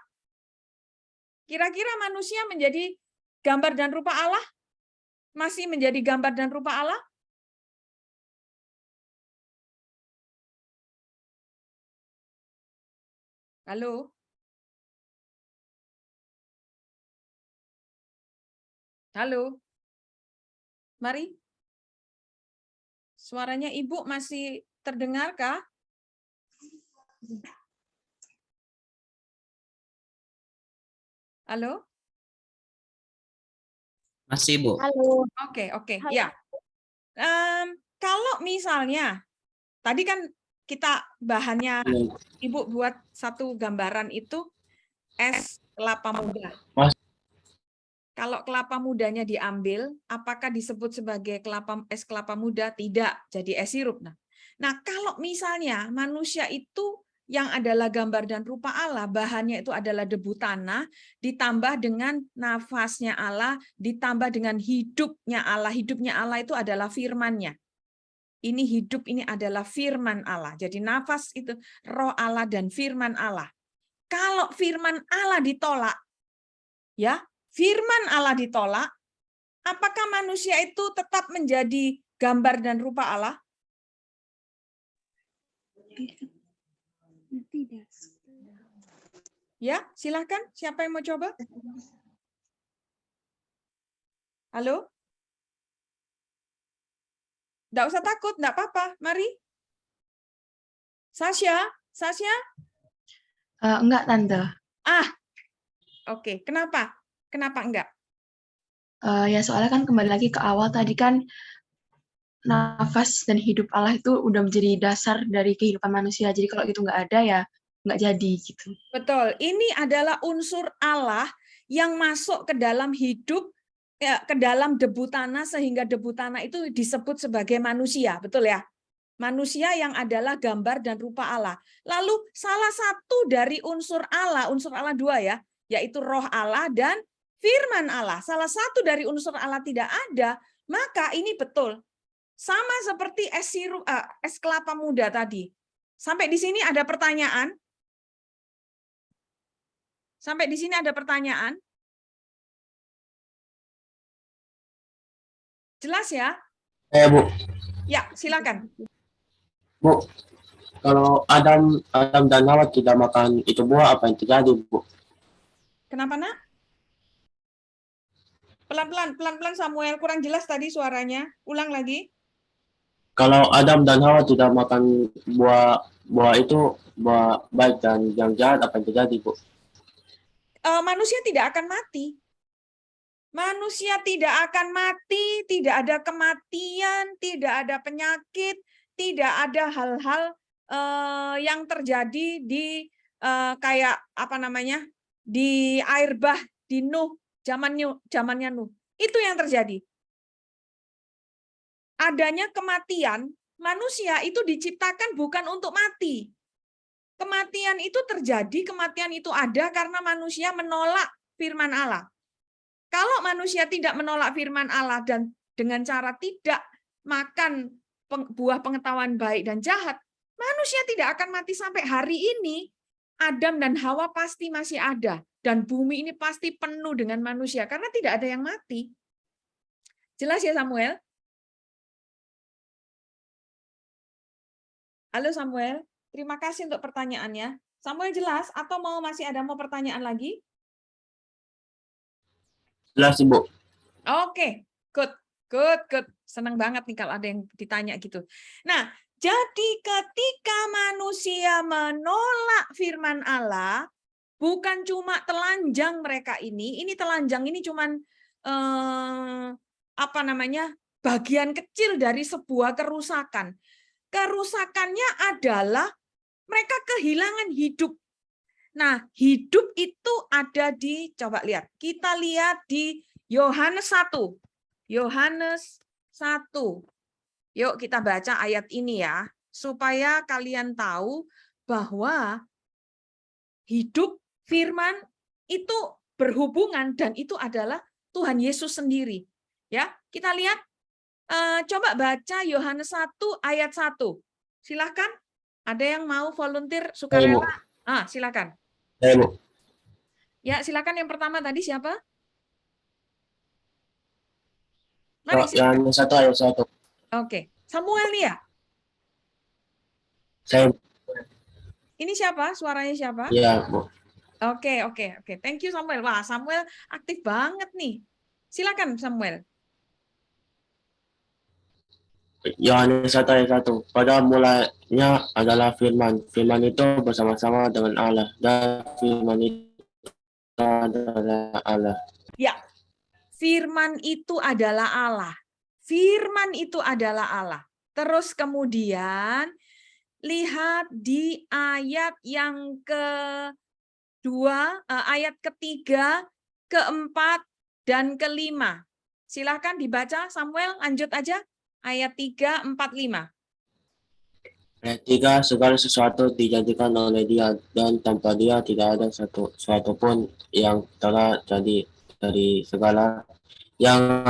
kira-kira manusia menjadi gambar dan rupa Allah? Masih menjadi gambar dan rupa Allah? Halo? Halo? Mari. Suaranya Ibu masih terdengarkah? Halo? Masih, Bu. Halo. Oke. Ya. Kalau misalnya, tadi kan kita bahannya, Ibu buat satu gambaran itu es kelapa muda. Kalau kelapa mudanya diambil, apakah disebut sebagai es kelapa muda? Tidak, jadi es sirup. Nah, kalau misalnya manusia itu yang adalah gambar dan rupa Allah, bahannya itu adalah debu tanah, ditambah dengan nafasnya Allah, ditambah dengan hidupnya Allah. Hidupnya Allah itu adalah firman-Nya. Ini hidup, ini adalah firman Allah. Jadi nafas itu roh Allah dan firman Allah. Kalau firman Allah ditolak, ya, firman Allah ditolak, apakah manusia itu tetap menjadi gambar dan rupa Allah? Tidak. Ya, silahkan. Siapa yang mau coba? Halo? Nggak usah takut, nggak apa-apa. Mari. Sasha? Enggak, Tante. Oke. Kenapa? Kenapa enggak? Ya soalnya kan kembali lagi ke awal tadi kan nafas dan hidup Allah itu udah menjadi dasar dari kehidupan manusia. Jadi kalau itu nggak ada ya nggak jadi gitu. Betul. Ini adalah unsur Allah yang masuk ke dalam hidup, ya, ke dalam debu tanah, sehingga debu tanah itu disebut sebagai manusia. Betul ya? Manusia yang adalah gambar dan rupa Allah. Lalu salah satu dari unsur Allah 2 ya, yaitu roh Allah dan firman Allah. Salah satu dari unsur Allah tidak ada, maka ini betul. Sama seperti es kelapa muda tadi. Sampai di sini ada pertanyaan? Sampai di sini ada pertanyaan? Jelas ya? Bu. Ya, silakan. Bu, kalau Adam dan Hawa tidak makan itu buah, apa yang terjadi, Bu? Kenapa, Nak? Pelan-pelan Samuel, kurang jelas tadi suaranya. Ulang lagi. Kalau Adam dan Hawa tidak makan buah itu, buah baik dan yang jahat, apa yang terjadi, Bu? Manusia tidak akan mati. Manusia tidak akan mati, tidak ada kematian, tidak ada penyakit, tidak ada hal-hal yang terjadi di kayak apa namanya, di air bah di Nuh, zamannya Nuh. Itu yang terjadi. Adanya kematian, manusia itu diciptakan bukan untuk mati. Kematian itu terjadi, kematian itu ada karena manusia menolak firman Allah. Kalau manusia tidak menolak firman Allah dan dengan cara tidak makan buah pengetahuan baik dan jahat, manusia tidak akan mati sampai hari ini. Adam dan Hawa pasti masih ada. Dan bumi ini pasti penuh dengan manusia karena tidak ada yang mati. Jelas ya Samuel? Halo Samuel, terima kasih untuk pertanyaannya. Samuel jelas atau masih ada pertanyaan lagi? Jelas, Ibu. Oke, good. Senang banget nih kalau ada yang ditanya gitu. Nah, jadi ketika manusia menolak firman Allah, bukan cuma telanjang mereka ini telanjang ini cuman bagian kecil dari sebuah kerusakan. Kerusakannya adalah mereka kehilangan hidup. Nah, hidup itu ada di, coba lihat. Kita lihat di Yohanes 1. Yohanes 1. Yuk kita baca ayat ini ya, supaya kalian tahu bahwa hidup firman itu berhubungan dan itu adalah Tuhan Yesus sendiri. Ya, kita lihat. Coba baca Yohanes 1 ayat 1. Silakan. Ada yang mau volunteer sukarela? Silakan. Ya, silakan yang pertama tadi siapa? Mari, Yohanes 1 ayat 1. Oke. Samuel nih ya? Saya. Ini siapa? Suaranya siapa? Iya, Bu. Oke. Thank you Samuel. Wah, Samuel aktif banget nih. Silakan Samuel. Yohanes 1 ayat 1. Pada mulanya adalah firman. Firman itu bersama-sama dengan Allah. Dan firman itu adalah Allah. Ya, firman itu adalah Allah. Firman itu adalah Allah. Terus kemudian lihat di ayat yang kedua, ayat ketiga, keempat, dan kelima. Silahkan dibaca Samuel, lanjut aja. Ayat 3, 4, 5. Ayat 3, segala sesuatu dijadikan oleh Dia, dan tanpa Dia tidak ada sesuatu pun yang telah jadi dari segala yang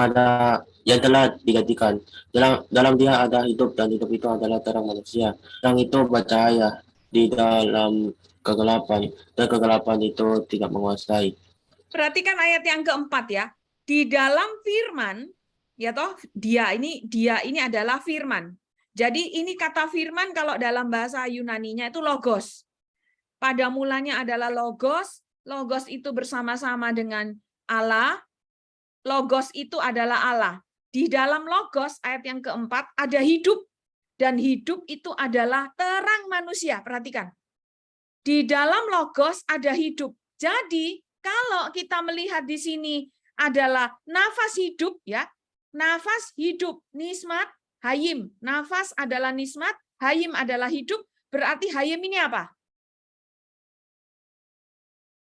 telah dijadikan. Dalam Dia ada hidup, dan hidup itu adalah terang manusia. Terang itu bercahaya di dalam kegelapan, dan kegelapan itu tidak menguasai. Perhatikan ayat yang keempat ya. Di dalam firman, ya toh, dia ini adalah firman. Jadi ini kata firman kalau dalam bahasa Yunaninya itu logos. Pada mulanya adalah logos, logos itu bersama-sama dengan Allah, logos itu adalah Allah. Di dalam logos ayat yang keempat ada hidup, dan hidup itu adalah terang manusia. Perhatikan. Di dalam logos ada hidup. Jadi kalau kita melihat di sini adalah nafas hidup ya. Nafas hidup, nismat, hayim. Nafas adalah nismat, hayim adalah hidup. Berarti hayim ini apa?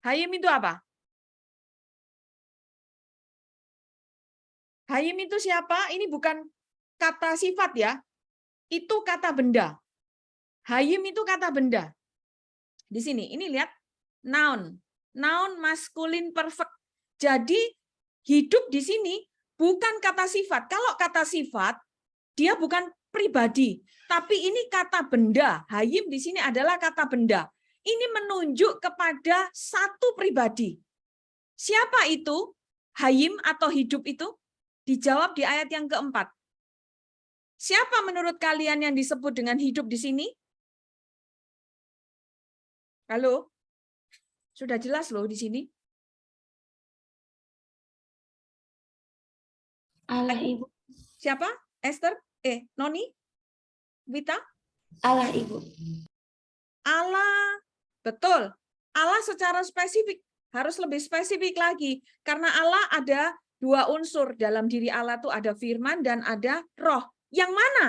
Hayim itu apa? Hayim itu siapa? Ini bukan kata sifat ya. Itu kata benda. Hayim itu kata benda. Di sini, ini lihat. Noun. Noun maskulin perfect. Jadi hidup di sini bukan kata sifat. Kalau kata sifat, dia bukan pribadi. Tapi ini kata benda. Hayim di sini adalah kata benda. Ini menunjuk kepada satu pribadi. Siapa itu? Hayim atau hidup itu? Dijawab di ayat yang keempat. Siapa menurut kalian yang disebut dengan hidup di sini? Halo? Sudah jelas loh di sini. Allah, Ibu. Siapa? Esther? Noni? Wita? Allah, Ibu. Allah. Betul. Allah secara spesifik. Harus lebih spesifik lagi. Karena Allah ada dua unsur. Dalam diri Allah itu ada firman dan ada roh. Yang mana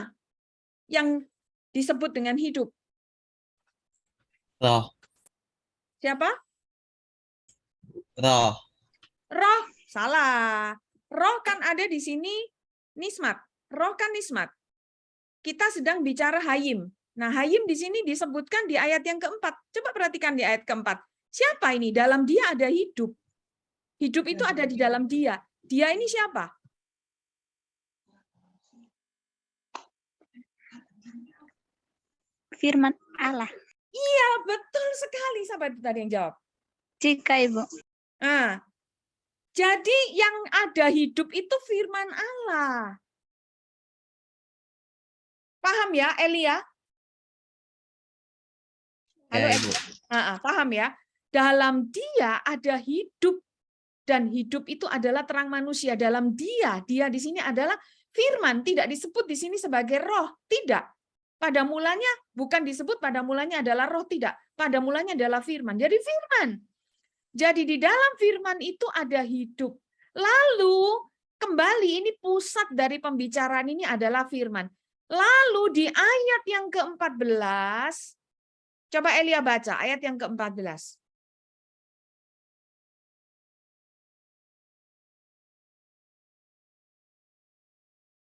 yang disebut dengan hidup? Roh. Siapa? Roh. Roh. Salah. Roh kan ada di sini nismat. Roh kan nismat. Kita sedang bicara hayim. Nah, hayim di sini disebutkan di ayat yang keempat. Coba perhatikan di ayat keempat. Siapa ini? Dalam dia ada hidup. Hidup itu ada di dalam dia. Dia ini siapa? Firman Allah. Iya, betul sekali. Siapa itu tadi yang jawab? Jika Ibu. Nah, jadi yang ada hidup itu firman Allah. Paham ya, Elia? Halo, Ya, Ibu. paham ya? Dalam dia ada hidup. Dan hidup itu adalah terang manusia. Dalam dia di sini adalah firman. Tidak disebut di sini sebagai roh. Tidak. Pada mulanya bukan disebut pada mulanya adalah roh. Tidak. Pada mulanya adalah firman. Jadi firman. Jadi di dalam firman itu ada hidup. Lalu kembali ini pusat dari pembicaraan ini adalah firman. Lalu di ayat yang ke-14, coba Elia baca ayat yang ke-14.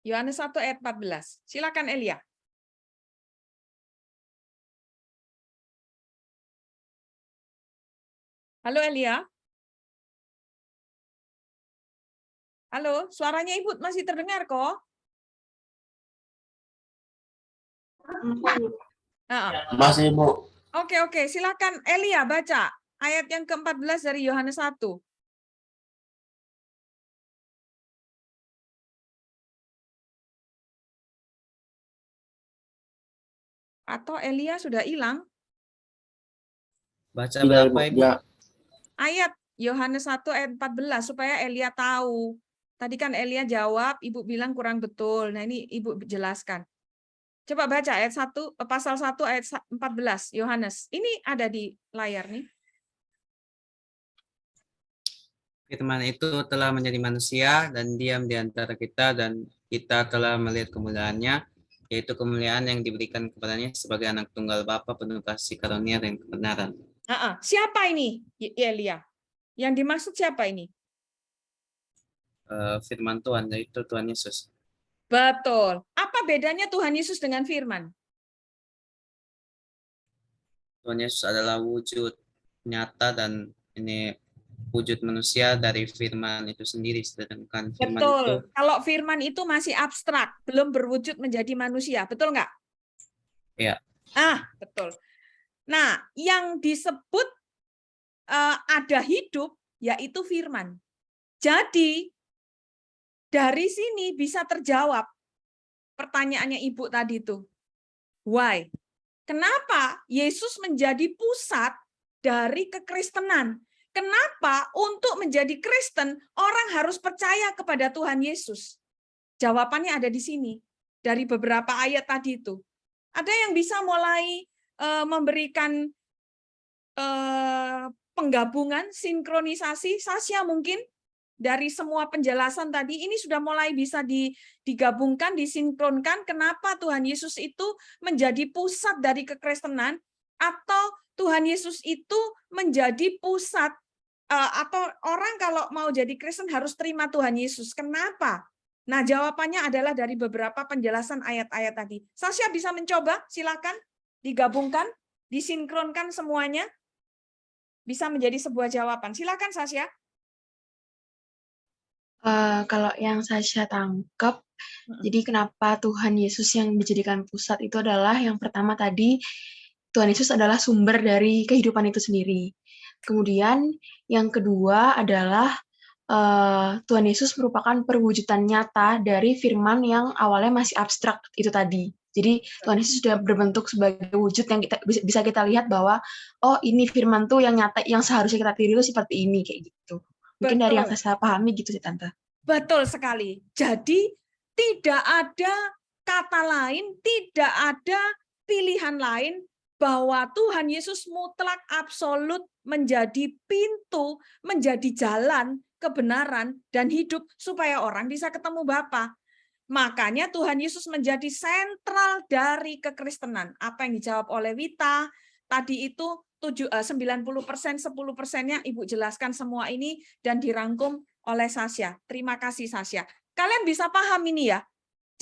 Yohanes 1 ayat 14. Silakan Elia. Halo Elia. Halo, suaranya Ibu masih terdengar kok? Masih, Ibu. Oke, silakan Elia baca ayat yang ke-14 dari Yohanes 1. Atau Elia sudah hilang? Baca Tidak, berapa, Ibu. Ibu? Ya, Ayat Yohanes 1 ayat 14 supaya Elia tahu. Tadi kan Elia jawab, Ibu bilang kurang betul. Nah, ini Ibu jelaskan. Coba baca ayat 1 pasal 1 ayat 14 Yohanes. Ini ada di layar nih. Firman itu telah menjadi manusia dan diam di antara kita, dan kita telah melihat kemuliaannya, yaitu kemuliaan yang diberikan kepadanya sebagai anak tunggal Bapa penuh kasih karunia dan kebenaran. Siapa ini Elia? Yang dimaksud siapa ini? Firman Tuhan, yaitu Tuhan Yesus. Betul. Apa bedanya Tuhan Yesus dengan firman? Tuhan Yesus adalah wujud nyata dan ini wujud manusia dari firman itu sendiri, sedangkan firman itu Betul. Kalau firman itu masih abstrak, belum berwujud menjadi manusia. Betul nggak? ya Betul. Nah, yang disebut ada hidup, yaitu firman. Jadi, dari sini bisa terjawab pertanyaannya Ibu tadi itu. Why? Kenapa Yesus menjadi pusat dari kekristenan? Kenapa untuk menjadi Kristen orang harus percaya kepada Tuhan Yesus? Jawabannya ada di sini. Dari beberapa ayat tadi itu. Ada yang bisa mulai memberikan penggabungan, sinkronisasi, Sasya mungkin dari semua penjelasan tadi ini sudah mulai bisa digabungkan, disinkronkan kenapa Tuhan Yesus itu menjadi pusat dari kekristenan atau Tuhan Yesus itu menjadi pusat atau orang kalau mau jadi Kristen harus terima Tuhan Yesus. Kenapa? Nah, jawabannya adalah dari beberapa penjelasan ayat-ayat tadi. Sasya bisa mencoba, silakan digabungkan, disinkronkan semuanya. Bisa menjadi sebuah jawaban. Silakan Sasya. Kalau yang saya tangkap, jadi kenapa Tuhan Yesus yang dijadikan pusat itu adalah yang pertama tadi, Tuhan Yesus adalah sumber dari kehidupan itu sendiri. Kemudian yang kedua adalah Tuhan Yesus merupakan perwujudan nyata dari firman yang awalnya masih abstrak itu tadi. Jadi Tuhan Yesus sudah berbentuk sebagai wujud yang kita bisa kita lihat bahwa oh ini firman tuh yang nyata yang seharusnya kita tiru seperti ini kayak gitu. Mungkin dari yang saya pahami gitu sih Tante. Betul sekali. Jadi tidak ada kata lain, tidak ada pilihan lain bahwa Tuhan Yesus mutlak absolut menjadi pintu, menjadi jalan kebenaran dan hidup supaya orang bisa ketemu Bapa. Makanya Tuhan Yesus menjadi sentral dari kekristenan. Apa yang dijawab oleh Wita tadi itu 90%, 10%-nya Ibu jelaskan semua ini dan dirangkum oleh Sasya. Terima kasih Sasya. Kalian bisa paham ini ya.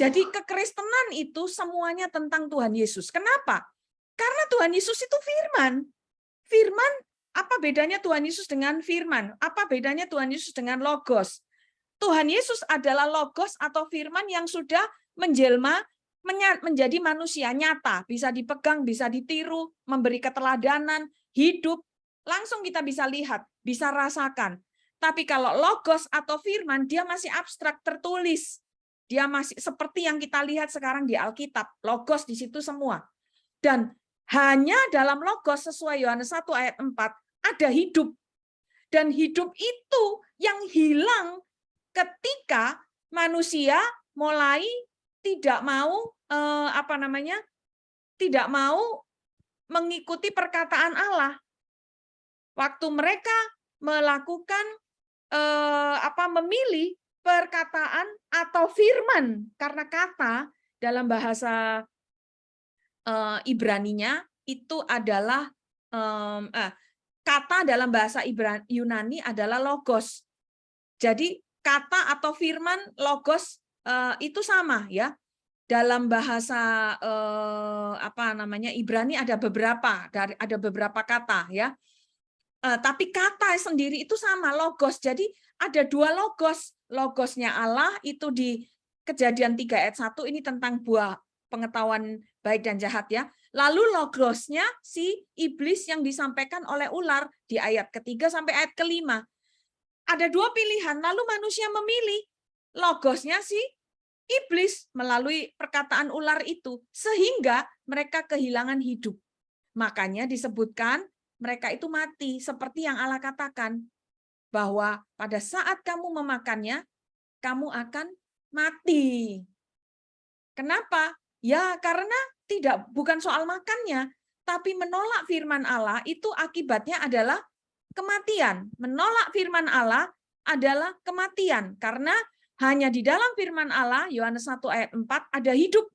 Jadi kekristenan itu semuanya tentang Tuhan Yesus. Kenapa? Karena Tuhan Yesus itu firman. Firman, apa bedanya Tuhan Yesus dengan firman? Apa bedanya Tuhan Yesus dengan logos? Tuhan Yesus adalah logos atau firman yang sudah menjelma menjadi manusia nyata, bisa dipegang, bisa ditiru, memberi keteladanan, hidup, langsung kita bisa lihat, bisa rasakan. Tapi kalau logos atau firman, dia masih abstrak tertulis. Dia masih seperti yang kita lihat sekarang di Alkitab, logos di situ semua. Dan hanya dalam logos sesuai Yohanes 1 ayat 4 ada hidup. Dan hidup itu yang hilang ketika manusia mulai tidak mau tidak mau mengikuti perkataan Allah. Waktu mereka melakukan memilih perkataan atau firman, karena kata dalam bahasa Ibraninya itu adalah kata dalam bahasa Yunani adalah logos. Jadi kata atau firman logos itu sama ya. Dalam bahasa Ibrani ada beberapa kata ya. Tapi kata sendiri itu sama logos. Jadi ada dua logos. Logosnya Allah itu di Kejadian 3 ayat 1 ini tentang buah pengetahuan baik dan jahat ya. Lalu logosnya si iblis yang disampaikan oleh ular di ayat ketiga sampai ayat kelima. Ada dua pilihan, lalu manusia memilih logosnya si iblis melalui perkataan ular itu, sehingga mereka kehilangan hidup. Makanya disebutkan mereka itu mati, seperti yang Allah katakan, bahwa pada saat kamu memakannya, kamu akan mati. Kenapa? Ya karena bukan soal makannya, tapi menolak firman Allah itu akibatnya adalah kematian. Menolak firman Allah adalah kematian. Karena hanya di dalam firman Allah, Yohanes 1 ayat 4, ada hidup.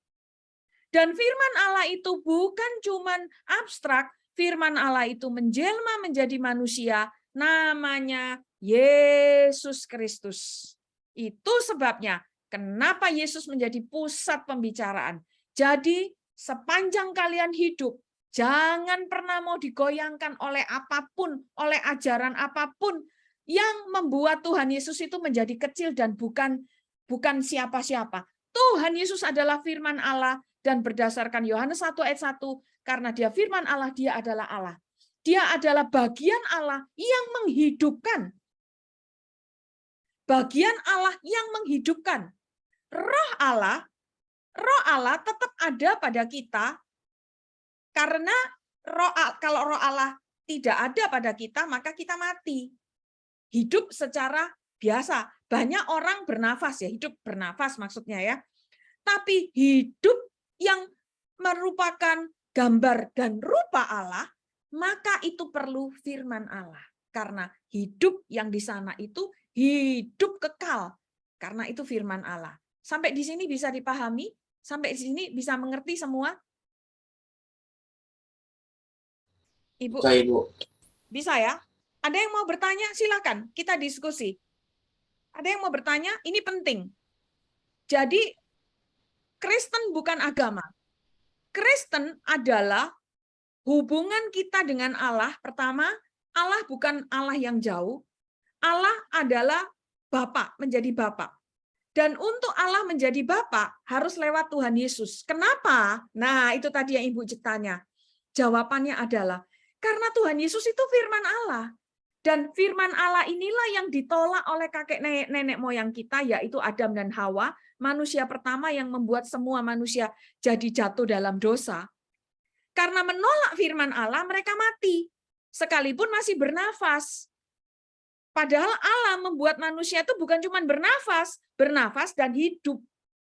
Dan firman Allah itu bukan cuman abstrak, firman Allah itu menjelma menjadi manusia, namanya Yesus Kristus. Itu sebabnya kenapa Yesus menjadi pusat pembicaraan. Jadi sepanjang kalian hidup, Jangan pernah mau digoyangkan oleh apapun, oleh ajaran apapun yang membuat Tuhan Yesus itu menjadi kecil dan bukan siapa-siapa. Tuhan Yesus adalah firman Allah, dan berdasarkan Yohanes 1 ayat 1, karena dia firman Allah, dia adalah Allah. Dia adalah bagian Allah yang menghidupkan. Bagian Allah yang menghidupkan. Roh Allah tetap ada pada kita, karena kalau roh Allah tidak ada pada kita, maka kita mati. Hidup secara biasa. Banyak orang bernafas ya, hidup bernafas maksudnya ya. Tapi hidup yang merupakan gambar dan rupa Allah, maka itu perlu firman Allah. Karena hidup yang di sana itu hidup kekal. Karena itu firman Allah. Sampai di sini bisa dipahami? Sampai di sini bisa mengerti semua? Ibu? Bisa, Ibu. Bisa ya? Ada yang mau bertanya? Silakan, kita diskusi. Ada yang mau bertanya? Ini penting. Jadi, Kristen bukan agama. Kristen adalah hubungan kita dengan Allah. Pertama, Allah bukan Allah yang jauh. Allah adalah Bapa, menjadi Bapa. Dan untuk Allah menjadi Bapa harus lewat Tuhan Yesus. Kenapa? Nah, itu tadi yang Ibu tanya. Jawabannya adalah karena Tuhan Yesus itu firman Allah. Dan firman Allah inilah yang ditolak oleh kakek nenek moyang kita, yaitu Adam dan Hawa, manusia pertama yang membuat semua manusia jadi jatuh dalam dosa. Karena menolak firman Allah, mereka mati. Sekalipun masih bernafas. Padahal Allah membuat manusia itu bukan cuma bernafas dan hidup.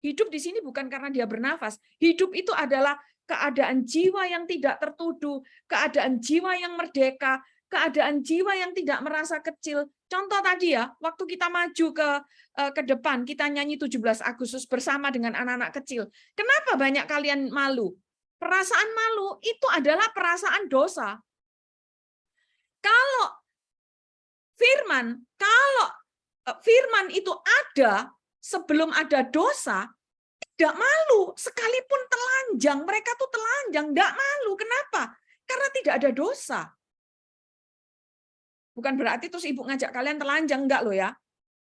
Hidup di sini bukan karena dia bernafas. Hidup itu adalah keadaan jiwa yang tidak tertuduh, keadaan jiwa yang merdeka, keadaan jiwa yang tidak merasa kecil. Contoh tadi ya, waktu kita maju ke depan, kita nyanyi 17 Agustus bersama dengan anak-anak kecil. Kenapa banyak kalian malu? Perasaan malu itu adalah perasaan dosa. Kalau firman itu ada sebelum ada dosa, tidak malu. Sekalipun telanjang, mereka tuh telanjang, tidak malu. Kenapa? Karena tidak ada dosa. Bukan berarti terus ibu ngajak kalian telanjang, enggak loh ya.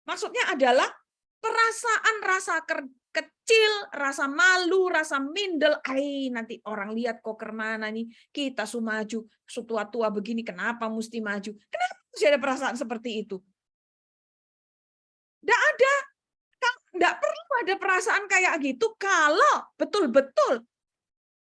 Maksudnya adalah perasaan rasa kecil, rasa malu, rasa mindel. Nanti orang lihat kok kemana nih, kita maju, tua-tua begini, kenapa mesti maju? Kenapa mesti ada perasaan seperti itu? Enggak perlu ada perasaan kayak gitu kalau betul-betul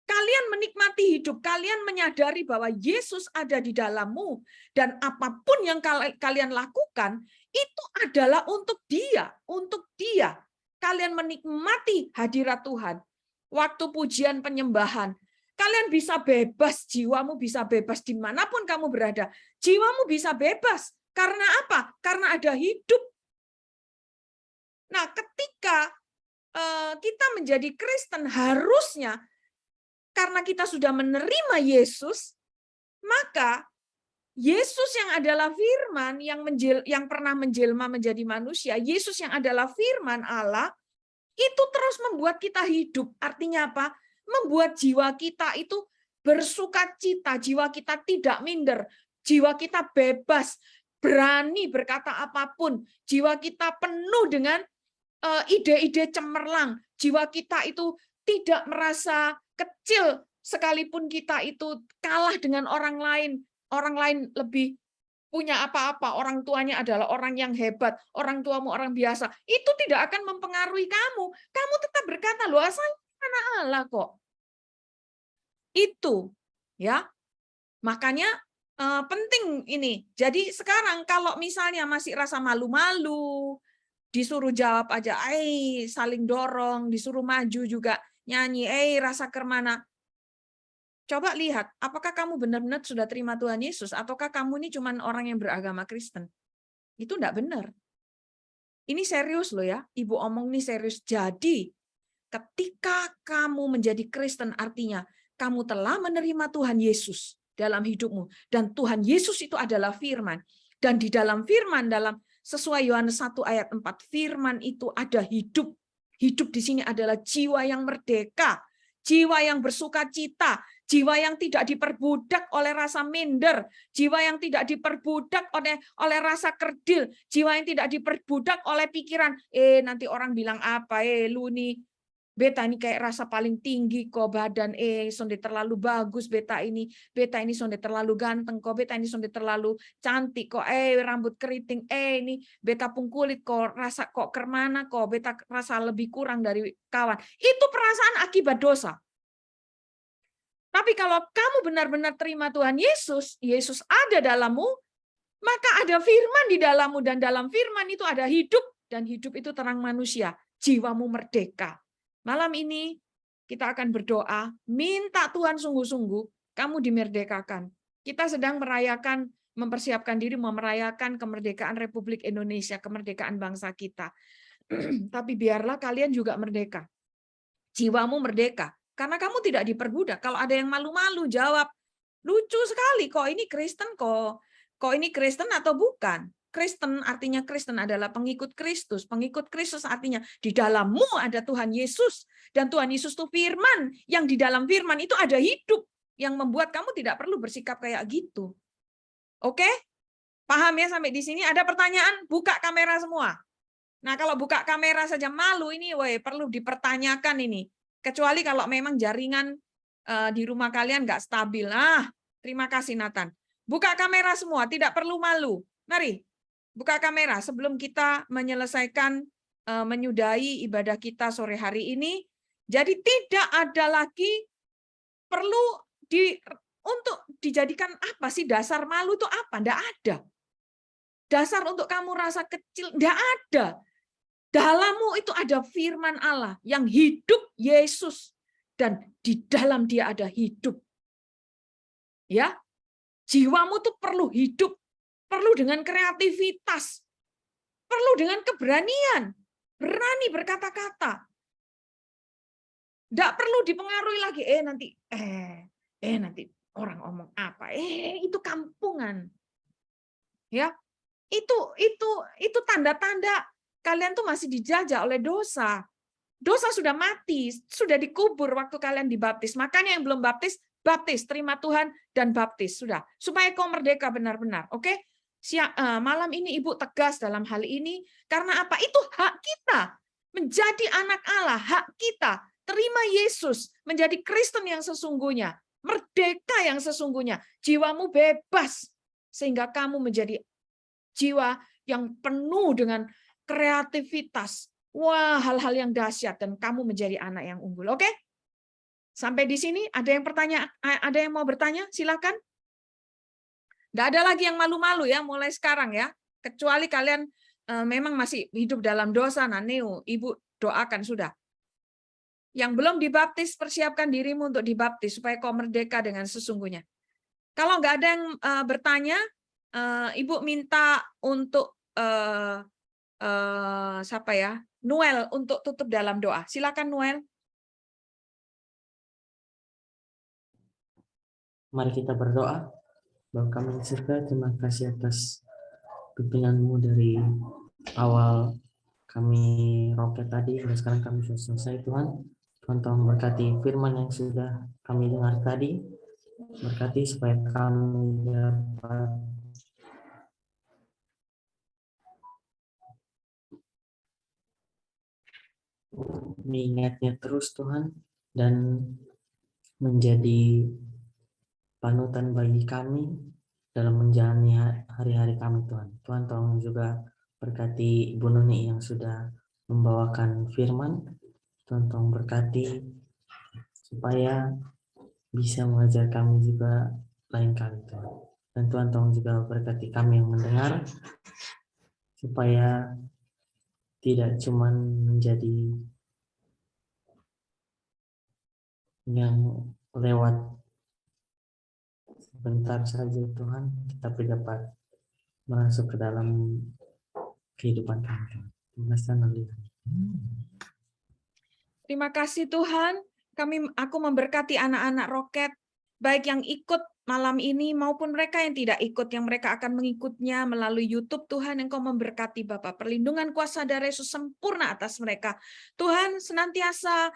kalian menikmati hidup, kalian menyadari bahwa Yesus ada di dalammu, dan apapun yang kalian lakukan, itu adalah untuk Dia, untuk Dia. Kalian menikmati hadirat Tuhan. Waktu pujian penyembahan, kalian bisa bebas, jiwamu bisa bebas dimanapun kamu berada. Jiwamu bisa bebas. Karena apa? Karena ada hidup. Nah, ketika kita menjadi Kristen, harusnya karena kita sudah menerima Yesus, maka Yesus yang adalah firman yang pernah menjelma menjadi manusia, Yesus yang adalah firman Allah, itu terus membuat kita hidup. Artinya apa? Membuat jiwa kita itu bersukacita, jiwa kita tidak minder, jiwa kita bebas, berani berkata apapun, jiwa kita penuh dengan ide-ide cemerlang, jiwa kita itu tidak merasa kecil sekalipun kita itu kalah dengan orang lain lebih punya apa-apa, orang tuanya adalah orang yang hebat, orang tuamu orang biasa, itu tidak akan mempengaruhi kamu. Kamu tetap berkata, loh, asal anak Allah kok. Itu, ya. Makanya penting ini. Jadi sekarang kalau misalnya masih rasa malu-malu, disuruh jawab aja, saling dorong, disuruh maju juga nyanyi, rasa kemana. Coba lihat, apakah kamu benar-benar sudah terima Tuhan Yesus, ataukah kamu ini cuma orang yang beragama Kristen? Itu enggak benar. Ini serius loh ya, Ibu omong ini serius. Jadi, ketika kamu menjadi Kristen, artinya kamu telah menerima Tuhan Yesus dalam hidupmu. Dan Tuhan Yesus itu adalah firman. Dan di dalam firman, sesuai Yohanes 1 ayat 4, firman itu ada hidup. Hidup di sini adalah jiwa yang merdeka, jiwa yang bersukacita, jiwa yang tidak diperbudak oleh rasa minder, jiwa yang tidak diperbudak oleh rasa kerdil, jiwa yang tidak diperbudak oleh pikiran, nanti orang bilang apa, lu nih, beta ini kayak rasa paling tinggi kok badan, sonde terlalu bagus beta ini sonde terlalu ganteng kok, beta ini sonde terlalu cantik kok, rambut keriting, ini beta pun kulit kok rasa kok kermana kok, beta rasa lebih kurang dari kawan. Itu perasaan akibat dosa. Tapi kalau kamu benar-benar terima Tuhan Yesus, Yesus ada dalammu, maka ada firman di dalammu, dan dalam firman itu ada hidup, dan hidup itu terang manusia, jiwamu merdeka. Malam ini kita akan berdoa, minta Tuhan sungguh-sungguh kamu dimerdekakan. Kita sedang merayakan, mempersiapkan diri merayakan kemerdekaan Republik Indonesia, kemerdekaan bangsa kita. Tapi biarlah kalian juga merdeka. Jiwamu merdeka. Karena kamu tidak diperbudak. Kalau ada yang malu-malu jawab, lucu sekali, kok ini Kristen, kok ini Kristen atau bukan? Kristen artinya Kristen adalah pengikut Kristus. Pengikut Kristus artinya di dalammu ada Tuhan Yesus. Dan Tuhan Yesus itu firman. Yang di dalam firman itu ada hidup. Yang membuat kamu tidak perlu bersikap kayak gitu. Oke? Paham ya sampai di sini? Ada pertanyaan? Buka kamera semua. Nah kalau buka kamera saja malu, ini perlu dipertanyakan ini. Kecuali kalau memang jaringan di rumah kalian nggak stabil. Terima kasih Nathan. Buka kamera semua, tidak perlu malu. Mari, buka kamera sebelum kita menyelesaikan, menyudahi ibadah kita sore hari ini. Jadi tidak ada lagi perlu untuk dijadikan apa sih dasar malu itu apa? Nggak ada. Dasar untuk kamu rasa kecil, nggak ada. Dalammu itu ada firman Allah yang hidup Yesus, dan di dalam dia ada hidup. Ya, jiwamu tuh perlu hidup, perlu dengan kreativitas, perlu dengan keberanian, berani berkata-kata. Tidak perlu dipengaruhi lagi, nanti orang ngomong apa, itu kampungan. Ya, itu tanda-tanda kalian tuh masih dijajah oleh dosa. Dosa sudah mati, sudah dikubur waktu kalian dibaptis. Makanya yang belum baptis, baptis, terima Tuhan dan baptis sudah. Supaya kau merdeka benar-benar. Oke? Malam ini Ibu tegas dalam hal ini karena apa? Itu hak kita menjadi anak Allah, hak kita terima Yesus, menjadi Kristen yang sesungguhnya, merdeka yang sesungguhnya. Jiwamu bebas sehingga kamu menjadi jiwa yang penuh dengan kreativitas, hal-hal yang dahsyat, dan kamu menjadi anak yang unggul. Oke? Sampai di sini ada yang mau bertanya? Silakan. Tidak ada lagi yang malu-malu ya, mulai sekarang ya. Kecuali kalian memang masih hidup dalam dosa, Ibu doakan sudah. Yang belum dibaptis, persiapkan dirimu untuk dibaptis supaya kau merdeka dengan sesungguhnya. Kalau nggak ada yang bertanya, Ibu minta untuk siapa ya? Noel untuk tutup dalam doa. Silakan Noel. Mari kita berdoa. Bapa kami di surga, terima kasih atas pimpinan-Mu dari awal kami roket tadi, dan sekarang kami sudah selesai Tuhan. Tuhan tolong berkati firman yang sudah kami dengar tadi. Berkati supaya kami dapat mengingatnya terus Tuhan, dan menjadi panutan bagi kami dalam menjalani hari-hari kami Tuhan. Tuhan tolong juga berkati Ibu Nuni yang sudah membawakan firman. Tuhan tolong berkati supaya bisa mengajar kami juga lain kali Tuhan. Dan Tuhan tolong juga berkati kami yang mendengar supaya tidak cuma menjadi yang lewat sebentar saja Tuhan, tetapi dapat masuk ke dalam kehidupan kami. Terima kasih Tuhan. Aku memberkati anak-anak roket, baik yang ikut malam ini maupun mereka yang tidak ikut, yang mereka akan mengikutnya melalui YouTube. Tuhan, Engkau memberkati Bapak. Perlindungan kuasa darah Yesus sempurna atas mereka. Tuhan, senantiasa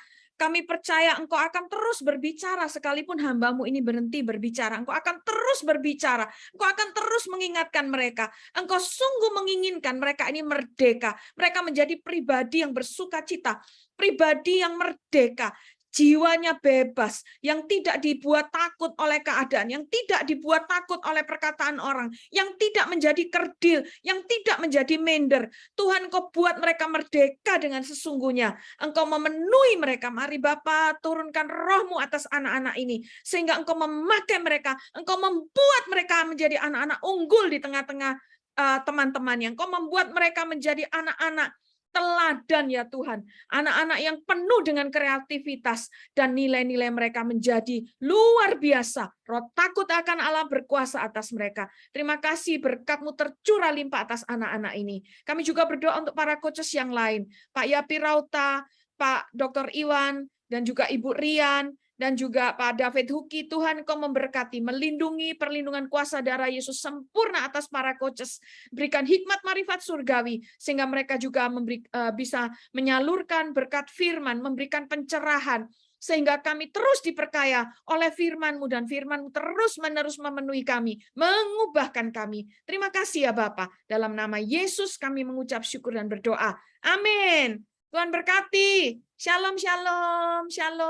Kami percaya Engkau akan terus berbicara sekalipun hamba-Mu ini berhenti berbicara. Engkau akan terus berbicara. Engkau akan terus mengingatkan mereka. Engkau sungguh menginginkan mereka ini merdeka. Mereka menjadi pribadi yang bersukacita, pribadi yang merdeka, jiwanya bebas, yang tidak dibuat takut oleh keadaan, yang tidak dibuat takut oleh perkataan orang, yang tidak menjadi kerdil, yang tidak menjadi minder. Tuhan, Engkau buat mereka merdeka dengan sesungguhnya. Engkau memenuhi mereka. Mari Bapa, turunkan roh-Mu atas anak-anak ini, sehingga Engkau memakai mereka, Engkau membuat mereka menjadi anak-anak unggul di tengah-tengah teman-temannya. Engkau membuat mereka menjadi anak-anak teladan ya Tuhan. Anak-anak yang penuh dengan kreativitas dan nilai-nilai mereka menjadi luar biasa. Roh takut akan Allah berkuasa atas mereka. Terima kasih berkat-Mu tercurah limpah atas anak-anak ini. Kami juga berdoa untuk para coaches yang lain. Pak Yapi Rauta, Pak Dr. Iwan, dan juga Ibu Rian, dan juga Pak David Huki. Tuhan, Engkau memberkati, melindungi, perlindungan kuasa darah Yesus sempurna atas para coaches. Berikan hikmat marifat surgawi, sehingga mereka juga bisa menyalurkan berkat firman, memberikan pencerahan, sehingga kami terus diperkaya oleh firman-Mu, dan firman-Mu terus-menerus memenuhi kami, mengubahkan kami. Terima kasih ya Bapa. Dalam nama Yesus kami mengucap syukur dan berdoa. Amin. Tuhan berkati. Shalom, shalom, shalom.